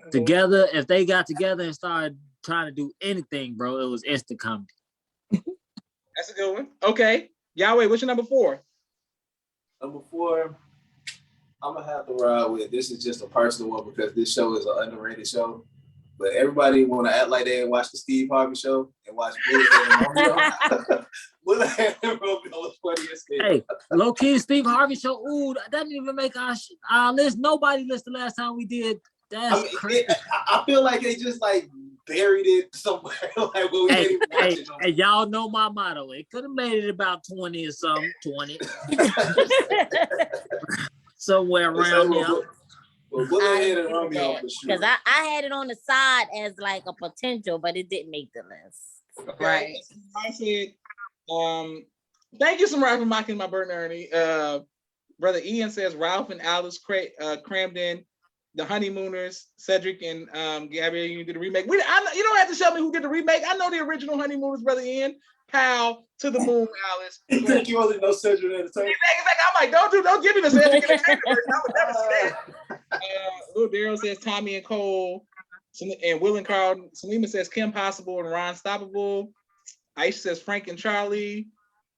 together. If they got together and started trying to do anything, bro, it was instant comedy. That's a good one. Okay. Yahweh, what's your number 4? Number 4, I'm going to have to ride with, this is just a personal one because this show is an underrated show. But everybody want to act like they didn't watch the Steve Harvey show and watch Bullethead and Romeo. Bullethead and Romeo was funny as hell. Hey, low key Steve Harvey show. Ooh, that didn't even make our list. Nobody listed the last time we did. That's crazy. I feel like they just like buried it somewhere. Like when we didn't even watch it. Hey, y'all know my motto. It could have made it about 20 or something. 20. Somewhere around here. Because I had it on the side as like a potential, but it didn't make the list. Okay. Right. I said Thank you, Samara, for mocking my Bert and Ernie. Brother Ian says Ralph and Alice crammed in the Honeymooners. Cedric and Gabrielle, you did the remake. You don't have to show me who did the remake. I know the original Honeymooners, Brother Ian. Pal, To the Moon, Alice. You think you only know Cedric Entertainment? I'm like, don't give me the Cedric Entertainment version. I would never say that. Little Daryl says Tommy and Cole. And Will and Carl. Salima says Kim Possible and Ron Stoppable. Aisha says Frank and Charlie.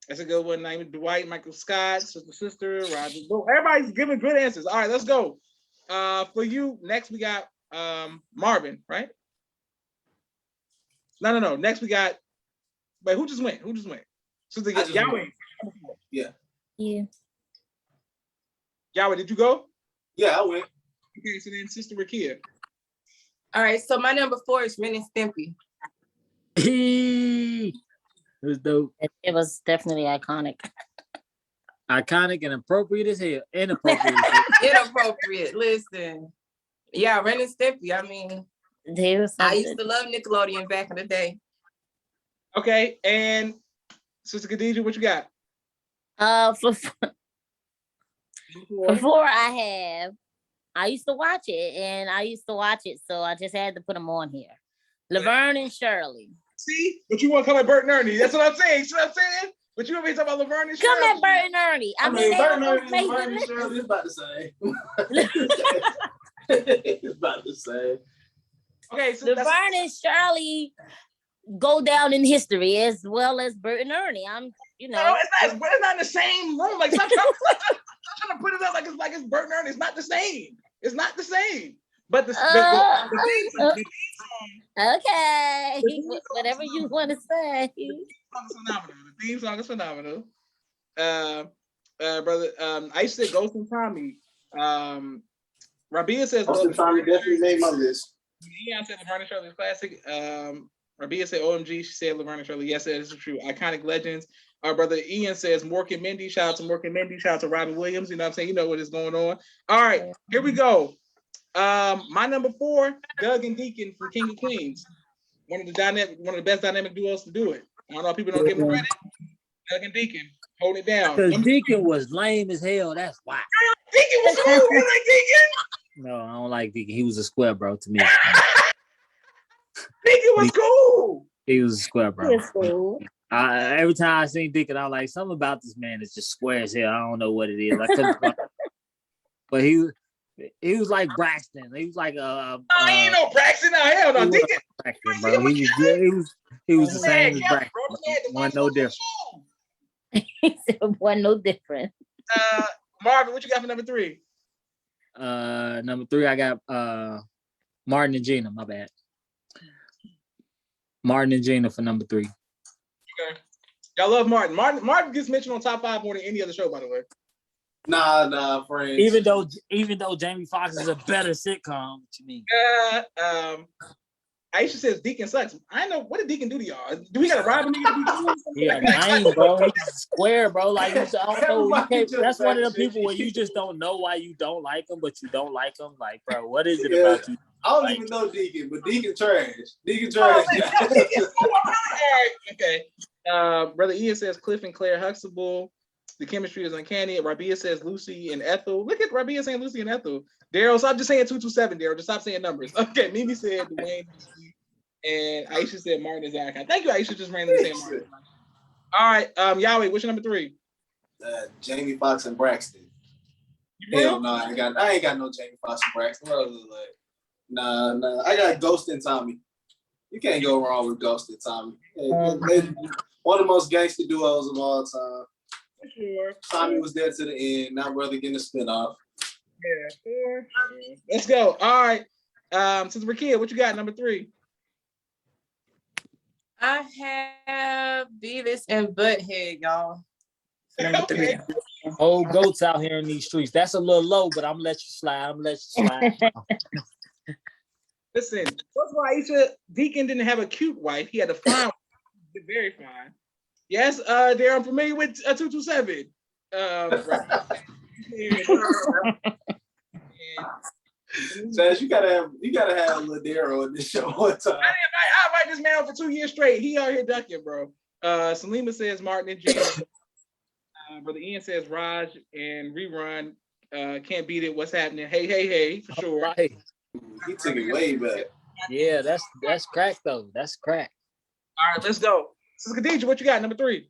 That's a good one. Named Dwight, Michael Scott, sister, Roger. Everybody's giving good answers. All right, let's go. For you, next we got Marvin, right? No. Next we got. Wait, who just went? Sister Yahweh. Yeah. Yahweh, did you go? Yeah, I went. Okay, so then Sister Rakia. All right, so my number 4 is Ren and Stimpy. It was dope. It was definitely iconic. Iconic and appropriate as hell. Inappropriate as hell. Inappropriate. Listen. Yeah, Ren and Stimpy. I mean, I used to love Nickelodeon back in the day. Okay, and Sister Khadijah, what you got? For 4 I used to watch it, so I just had to put them on here. Laverne and Shirley. See, but you want to come at Bert and Ernie? That's what I'm saying. See what I'm saying? But you want me to talk about Laverne and Shirley? Come at Bert and Ernie. I mean, Bert and Ernie and Laverne and Shirley is about the same. It's about the same. Okay, so Laverne and Shirley go down in history as well as Bert and Ernie. No, it's not in the same room. Like, stop trying to put it up like it's Bert and Ernie. It's not the same. It's not the same. But the theme song, okay, whatever you want to say. The theme song is phenomenal. Brother, I said Ghost and Tommy. Rabia says Ghost and Tommy definitely made my list. Yeah, I said Laverne and Shirley's classic. Rabia said OMG. She said Laverne and Shirley. Yes, that is true. Iconic legends. Our brother Ian says Mork and Mindy. Shout out to Mork and Mindy. Shout out to Robin Williams. You know what I'm saying? You know what is going on. All right, here we go. My number 4, Doug and Deacon from King of Queens. One of the best dynamic duos to do it. I don't know if people don't give him credit. Doug and Deacon, hold it down. Because Deacon was lame as hell. That's why. Deacon was cool. You like Deacon? No, I don't like Deacon. He was a square, bro, to me. Deacon was cool. He was a square, bro. Cool. Every time I seen Deacon, I was like, something about this man is just square as hell. I don't know what it is. I couldn't. But he was like Braxton. He was like he ain't no Braxton. No, hell no. Deacon. Braxton, bro. He was the same as Braxton. Wasn't no different. He said wasn't no different. Marvin, what you got for number 3? Number 3, I got Martin and Gina. My bad. Martin and Gina for number 3. Okay. Y'all love Martin. Martin gets mentioned on top 5 more than any other show, by the way. Nah, friends. Even though Jamie Foxx is a better sitcom, what you mean? Aisha says Deacon sucks. I know, what did Deacon do to y'all? Do we got to rob him? Yeah, lame, bro. He's square, bro. Like, I don't know. That's one of the people where you just don't know why you don't like him, but you don't like him. Like, bro, what is it about you? I don't even know Deacon, but Deacon trash. Deacon trash. All right, okay. Brother Ian says Cliff and Claire Huxtable. The chemistry is uncanny. Rabia says Lucy and Ethel. Look at Rabia saying Lucy and Ethel. Daryl, stop just saying 227, Daryl. Just stop saying numbers. Okay, Mimi said Dwayne. And Aisha said Martin is icon. Thank you, Aisha, just randomly saying Martin. All right, Yahweh, what's your number 3? Jamie Foxx and Braxton. Hell no, I ain't got no Jamie Foxx and Braxton. What else is like? Nah. I got Ghost and Tommy. You can't go wrong with Ghost and Tommy. They're one of the most gangster duos of all time. Sure. Tommy was there to the end. Now brother getting a spinoff. Yeah, sure. Let's go. All right. Since we're kid, what you got? Number 3. I have Beavis and Butthead, y'all. Number 3. Old goats out here in these streets. That's a little low, but I'm gonna let you slide. Listen, first of all, Aisha, Deacon didn't have a cute wife. He had a fine wife. Very fine. Yes, Darren, I'm familiar with 227. Jazz, you gotta have Ladero in this show one time. I invite this man for 2 years straight. He out here ducking, bro. Salima says Martin and Gina. Brother Ian says Raj and Rerun can't beat it. What's happening? Hey, hey, hey, for sure. Right. He took it way back. Yeah, that's crack though. That's crack. All right, let's go. Sister Khadija, what you got? Number 3.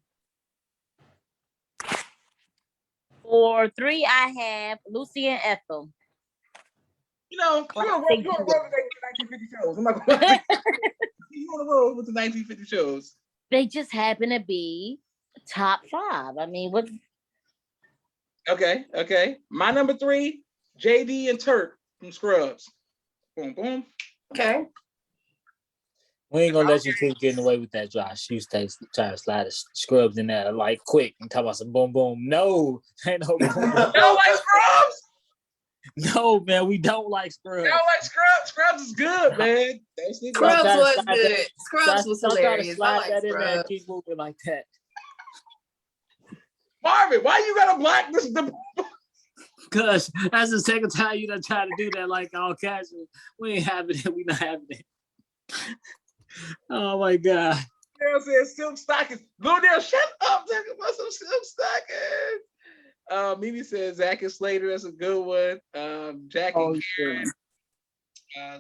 For 3, I have Lucy and Ethel. You know, you're on the road with the 1950 shows. I'm not gonna lie. You're on the road with the 1950 shows. They just happen to be top 5. I mean, what? Okay. My number 3, JD and Turk from Scrubs. Boom, boom. Okay. We ain't gonna let you keep getting away with that, Josh. You stay trying to slide the Scrubs in there like quick and talk about some boom boom. No, ain't no boom boom. You don't like Scrubs? No, man, we don't like Scrubs. You don't like Scrubs? Scrubs is good, man. Scrubs was slide good. that- Scrubs was Don't try to hilarious. I slide like that in there and Scrubs. keep moving like that. Marvin, why you gotta block this? Cause that's the second time you done try to do that like all casual. We ain't having it. We not having it. Oh my God. Daryl says silk stockings. Little Daryl, shut up. Talk about some silk stockings. Mimi says Zach and Slater. That's a good one. Jack and Karen.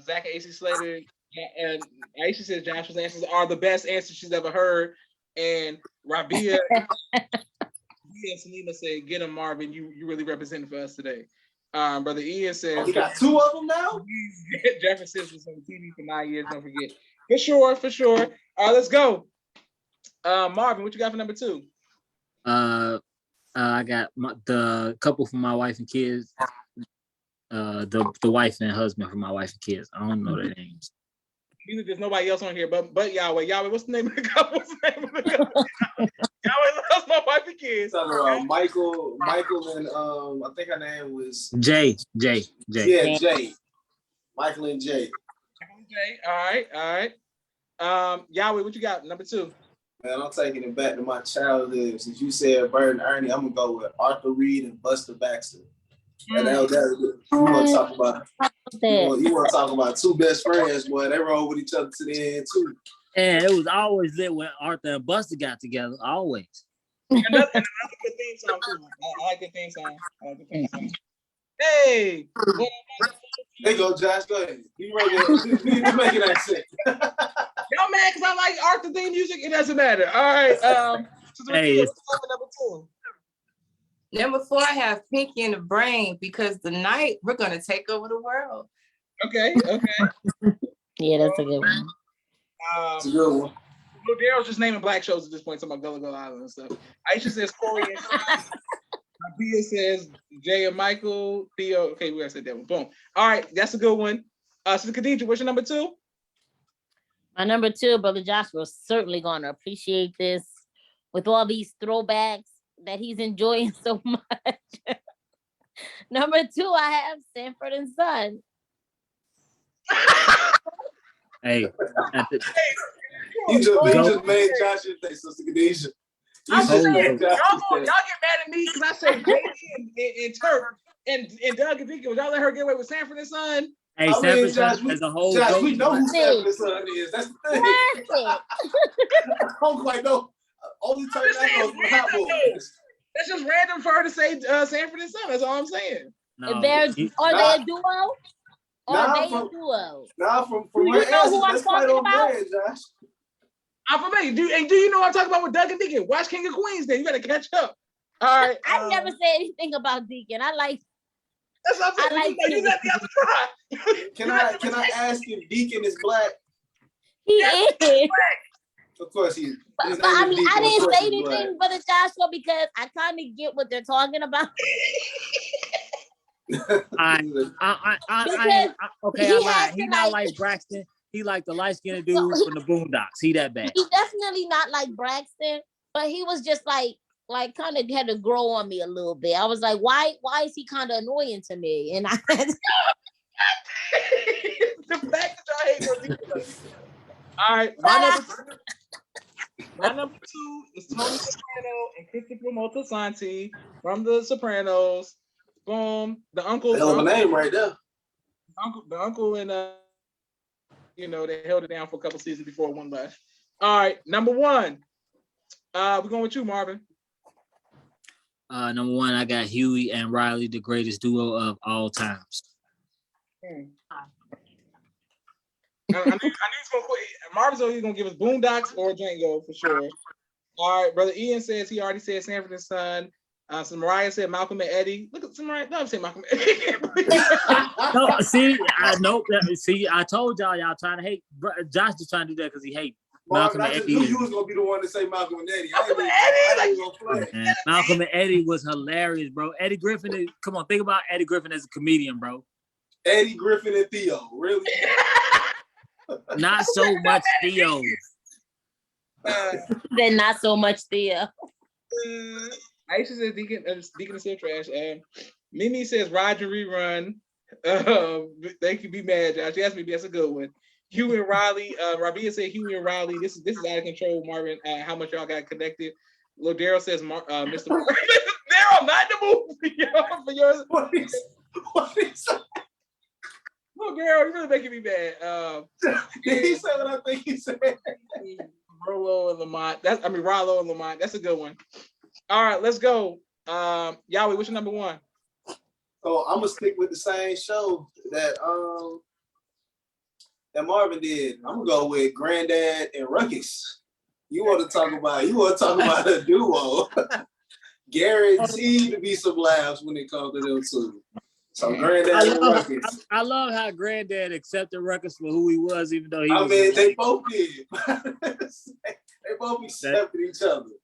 Zach and AC Slater. And Aisha says Joshua's answers are the best answers she's ever heard. And Rabia and Selena said, "Get him, Marvin. You really representing for us today." Brother Ian says, We got 2 of them now? Jefferson was on TV for 9 years. Don't forget. For sure. All right, let's go. Marvin, what you got for number 2? I got the couple for my wife and kids. The wife and husband for my wife and kids. I don't know their names. There's nobody else on here, but Yahweh. Yahweh, what's the name of the couple? Yahweh loves my wife and kids. Talking about Michael, and I think her name was Jay. Yeah, Jay. Michael and Jay. Okay, all right. Yahweh, what you got? Number 2. Man, I'm taking it back to my childhood. Since you said Bert and Ernie, I'm gonna go with Arthur Reed and Buster Baxter. And you want to talk about you want to talk about 2 best friends, boy. They roll with each other to the end too. And it was always lit when Arthur and Buster got together. Always. Another good theme song too. I like the theme song. Hey, There you go, Josh. Go ahead. You make it accent. Y'all mad because I like Arthur theme music? It doesn't matter. All right. Hey, what's number 2? Number 4, I have Pinky and the Brain because tonight we're gonna take over the world. Okay. Yeah, that's a good one. It's a good one. Well, Daryl's just naming black shows at this point, talking about Gullah Gullah Island and stuff. Aisha says Corey and Bia says Jay and Michael. Theo. Okay, we gotta say that one. Boom. All right, that's a good one. So Khadija, what's your number 2? My number 2, Brother Joshua, is certainly going to appreciate this with all these throwbacks that he's enjoying so much. Number 2, I have Sanford and Son. Hey, you just made Josh think, Sister Khadija. Y'all get mad at me because I said JD and Turk and Doug and Deacon. Y'all let her get away with Sanford and Son? hey, Sanford Son as a whole. Josh, we know who Sanford and Son is. That's the thing. I don't quite know. Only time I know is Hot Boys. That's just random for her to say Sanford and Son. That's all I'm saying. No, Are they a duo? Are they a duo? Nah, from Do you her know who answers, I'm that's talking quite on about? brand, Josh. I'm familiar. Do you know what I'm talking about with Doug and Deacon? Watch King of Queens then. You gotta catch up. All right. I never said anything about Deacon. I like. That's what I'm saying. You got the other try. Can I ask if Deacon is black? He is. Of course he is. But I mean, I didn't say anything, Brother Joshua, because I kind of get what they're talking about. Okay, I lied. He's not like Braxton. He like the light-skinned dude from the Boondocks. He that bad. He's definitely not like Braxton, but he was just like kind of had to grow on me a little bit. I was like, why is he kind of annoying to me? And I the fact that y'all hate her. All right, my number 2 is Tony Soprano and Christopher Moltisanti from The Sopranos. Boom, the uncle. Hell of a name right there. The uncle and they held it down for a couple seasons before one left. All right, number 1. We're going with you, Marvin. Number one, I got Huey and Riley, the greatest duo of all times. I knew he's gonna quit. Marvin's either gonna give us Boondocks or Django for sure. All right, brother Ian says he already said Sanford and Son. So Mariah said Malcolm and Eddie. Look at Mariah. No, I'm saying Malcolm and Eddie. No, see, I told y'all trying to hate. Josh just trying to do that because he hates Malcolm and I just Eddie. knew you was gonna be the one to say Malcolm and Eddie. Malcolm and Eddie was hilarious, bro. Eddie Griffin, come on, think about Eddie Griffin as a comedian, bro. Eddie Griffin and Theo, really? Not so much Theo. Then not so much Theo. Aisha says Deacon is still trash. Mimi says Roger rerun. Thank you, be mad, Josh. She asked me, that's a good one. Hugh and Riley. Rabia said Hugh and Riley. This is out of control, Marvin. How much y'all got connected? Lil Daryl says Mr. Daryl, not the movie. For yours. What is that? Lil Daryl, you're really making me mad. Did he say what I think he said? Rollo and Lamont. Rollo and Lamont. That's a good one. All right, let's go. Yahweh, what's your number one? So I'm gonna stick with the same show that Marvin did. I'm gonna go with Granddad and Ruckus. You want to talk about a duo. Guaranteed to be some laughs when it comes to them two. So Granddad and Ruckus. I love how Granddad accepted Ruckus for who he was, even though they both did. They both accepted each other.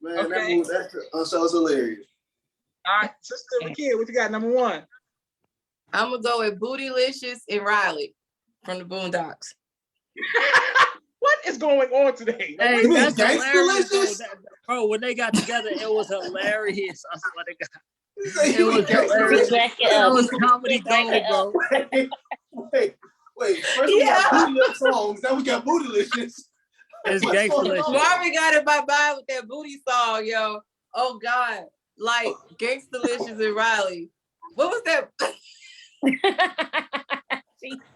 Man, okay. that show was hilarious. All right, Sister Rakia, what you got? Number one. I'm gonna go with Bootylicious and Riley from the Boondocks. What is going on today? Hey, that's hilarious, bro. When they got together, it was hilarious. I swear to God. It was hilarious. That was comedy gold, bro. Wait. First we got Booty Up songs, now we got Bootylicious. It's Gangsta-licious. Marvin got it by with that booty song, yo. Oh God, like Gangsta-licious and Riley. What was that?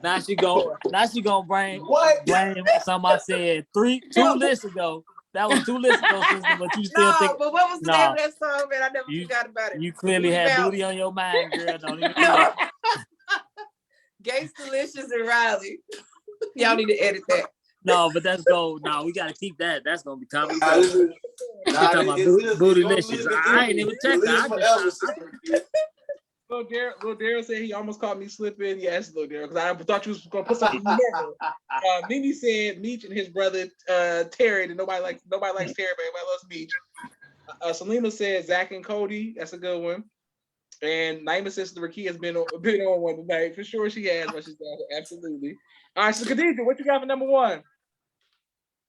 Now she gonna bring What? something I said 2 lists ago. That was 2 lists ago, sister, but you still think. But what was the name of that song, man? I never forgot about it. You clearly had booty on your mind, girl. Don't even do No. that. Gangsta-licious and Riley. Y'all need to edit that. No, but that's gold. No, we gotta keep that. That's gonna be comedy. Bootylicious. I ain't even checked that. Lil Daryl said he almost caught me slipping. Yes, Lil Daryl, because I thought you was gonna put something in there. Mimi said Meech and his brother Terry, and nobody likes Terry, but everybody loves Meech. Salima said Zach and Cody. That's a good one. And Naima says the Rakia has been on one tonight. For sure she has, but she's done. Absolutely. All right, so Khadija, what you got for number one?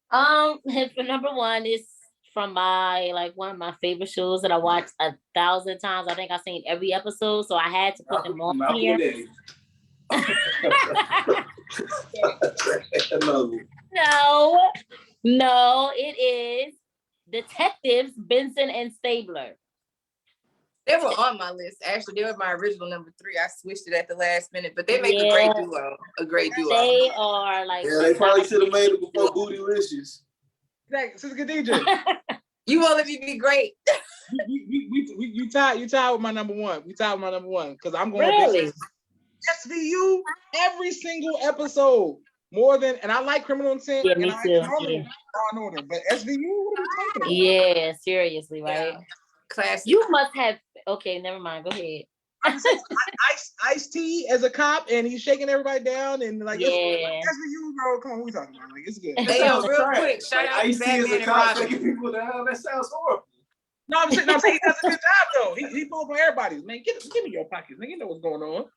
For number one is from one of my favorite shows that I watched 1,000 times. I think I've seen every episode, so I had to put them on here. No, it is Detectives Benson and Stabler. They were on my list. Actually, they were my original number 3. I switched it at the last minute, but they make a great duo. They are like. Yeah, they probably should have made it before Bootylicious. Thanks, Sister Khadija. You won't let me be great. You tied with my number one. We tied with my number one because I'm going really SVU every single episode more than, and I like Criminal Intent. Yeah, and me I too. Law and Order, but SVU, what are we talking about? Yeah, seriously, right? Yeah. Classic. You must have. Okay, never mind. Go ahead. Ice-T as a cop, and he's shaking everybody down, and like, yeah, SVU, bro. Come on, we talking about? Like, it's good. Hey, yo, real quick, shout out to Ice-T as Batman a and cop Robin. shaking people down. That sounds horrible. No, I'm saying he does a good job though. He pulls on everybody. Man, give me your pockets, man. You know what's going on.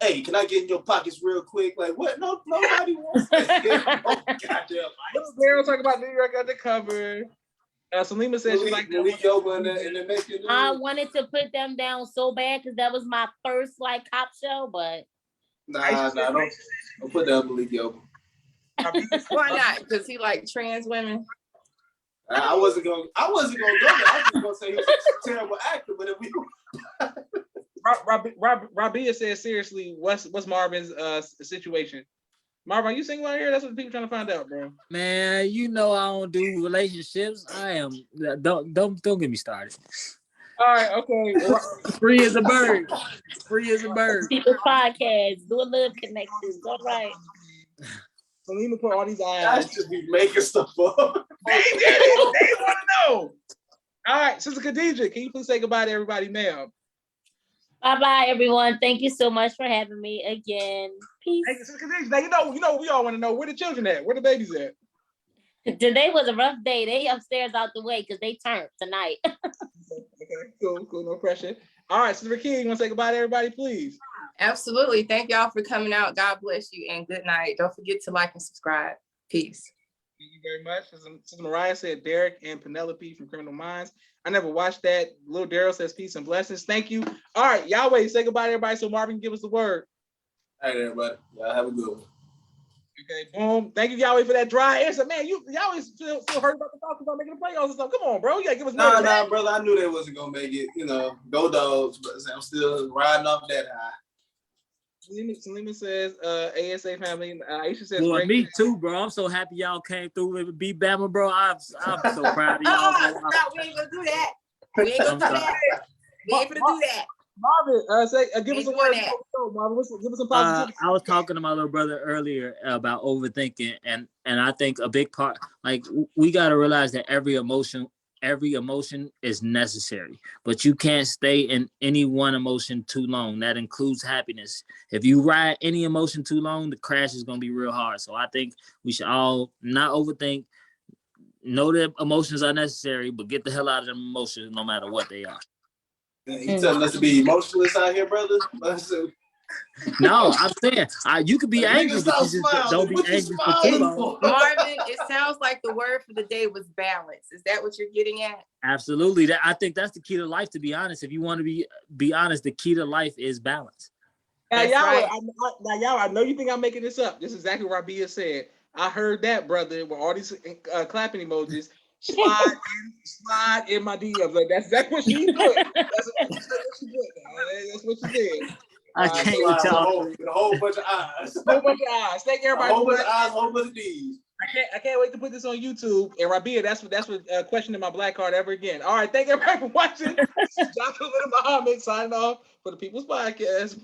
Hey, can I get in your pockets real quick? Like, what? No, nobody wants that. Oh, goddamn. Daryl talking about New York Undercover. Salima said she liked Malik Yoba in the next. I wanted to put them down so bad because that was my first cop show, but Nah, don't put that Malik Yoba. Why not? Because he like trans women. I wasn't gonna go there. I was just gonna say he was a terrible actor, but if we Rabia says seriously, what's Marvin's situation? Marvin, are you single out here? That's what people trying to find out, bro. Man, you know I don't do relationships. I am. Don't get me started. All right, okay. Free as a bird. Free as a bird. People's podcast, doing love connections. All right. Selena put all these I eyes. should be making stuff up. They did it. They want to know. All right, Sister Khadija, can you please say goodbye to everybody now? Bye-bye, everyone. Thank you so much for having me again. Peace. Hey, Sister Khadija, now you know, we all want to know where the children at, where the babies at. Today was a rough day. They upstairs out the way because they turned tonight. Okay, cool, no pressure. All right, Sister King, you want to say goodbye to everybody, please? Absolutely. Thank y'all for coming out. God bless you and good night. Don't forget to like and subscribe. Peace. Thank you very much. Sister Mariah said Derek and Penelope from Criminal Minds. I never watched that. Little Daryl says peace and blessings. Thank you. All right, Yahweh, say goodbye to everybody so Marvin can give us the word. All right, everybody. Y'all have a good one. Okay, boom. Thank you, Yahweh, for that dry answer. Man, you always feel hurt about the Falcons not making the playoffs and stuff. Come on, bro. You gotta give us more. Nah, brother. I knew they wasn't gonna make it. You know, go Dogs, but I'm still riding off that high. Selena says, ASA family. Aisha says, Boy, great. me too, bro. I'm so happy y'all came through and beat Bama, bro. I'm so proud of y'all. Stop. We ain't gonna do that. We ain't gonna do that. We ain't gonna do that. Marvin, give us a word. Marvin, give us some positivity. I was talking to my little brother earlier about overthinking, and I think a big part, like we got to realize that every emotion is necessary, but you can't stay in any one emotion too long. That includes happiness. If you ride any emotion too long, the crash is gonna be real hard. So I think we should all not overthink. Know that emotions are necessary, but get the hell out of them emotions, no matter what they are. You telling us to be emotionless out here, brother? No, I'm saying you could be angry, but you just don't be angry for too long. Marvin, it sounds like the word for the day was balance. Is that what you're getting at? Absolutely. I think that's the key to life, to be honest. If you want to be honest, the key to life is balance. Now, Yahweh, I know you think I'm making this up. This is exactly what Rabia said. I heard that, brother, with all these clapping emojis. Slide in my DMs. Like that's what she put. That's what she did. I can't with y'all. With a whole bunch of eyes. A whole bunch of eyes. Thank everybody. A whole bunch of eyes, a whole bunch of D's. I can't wait to put this on YouTube. And Rabia, that's what questioning my black card ever again. All right, thank everybody for watching. This is Joshua Muhammad signing off for the People's Podcast.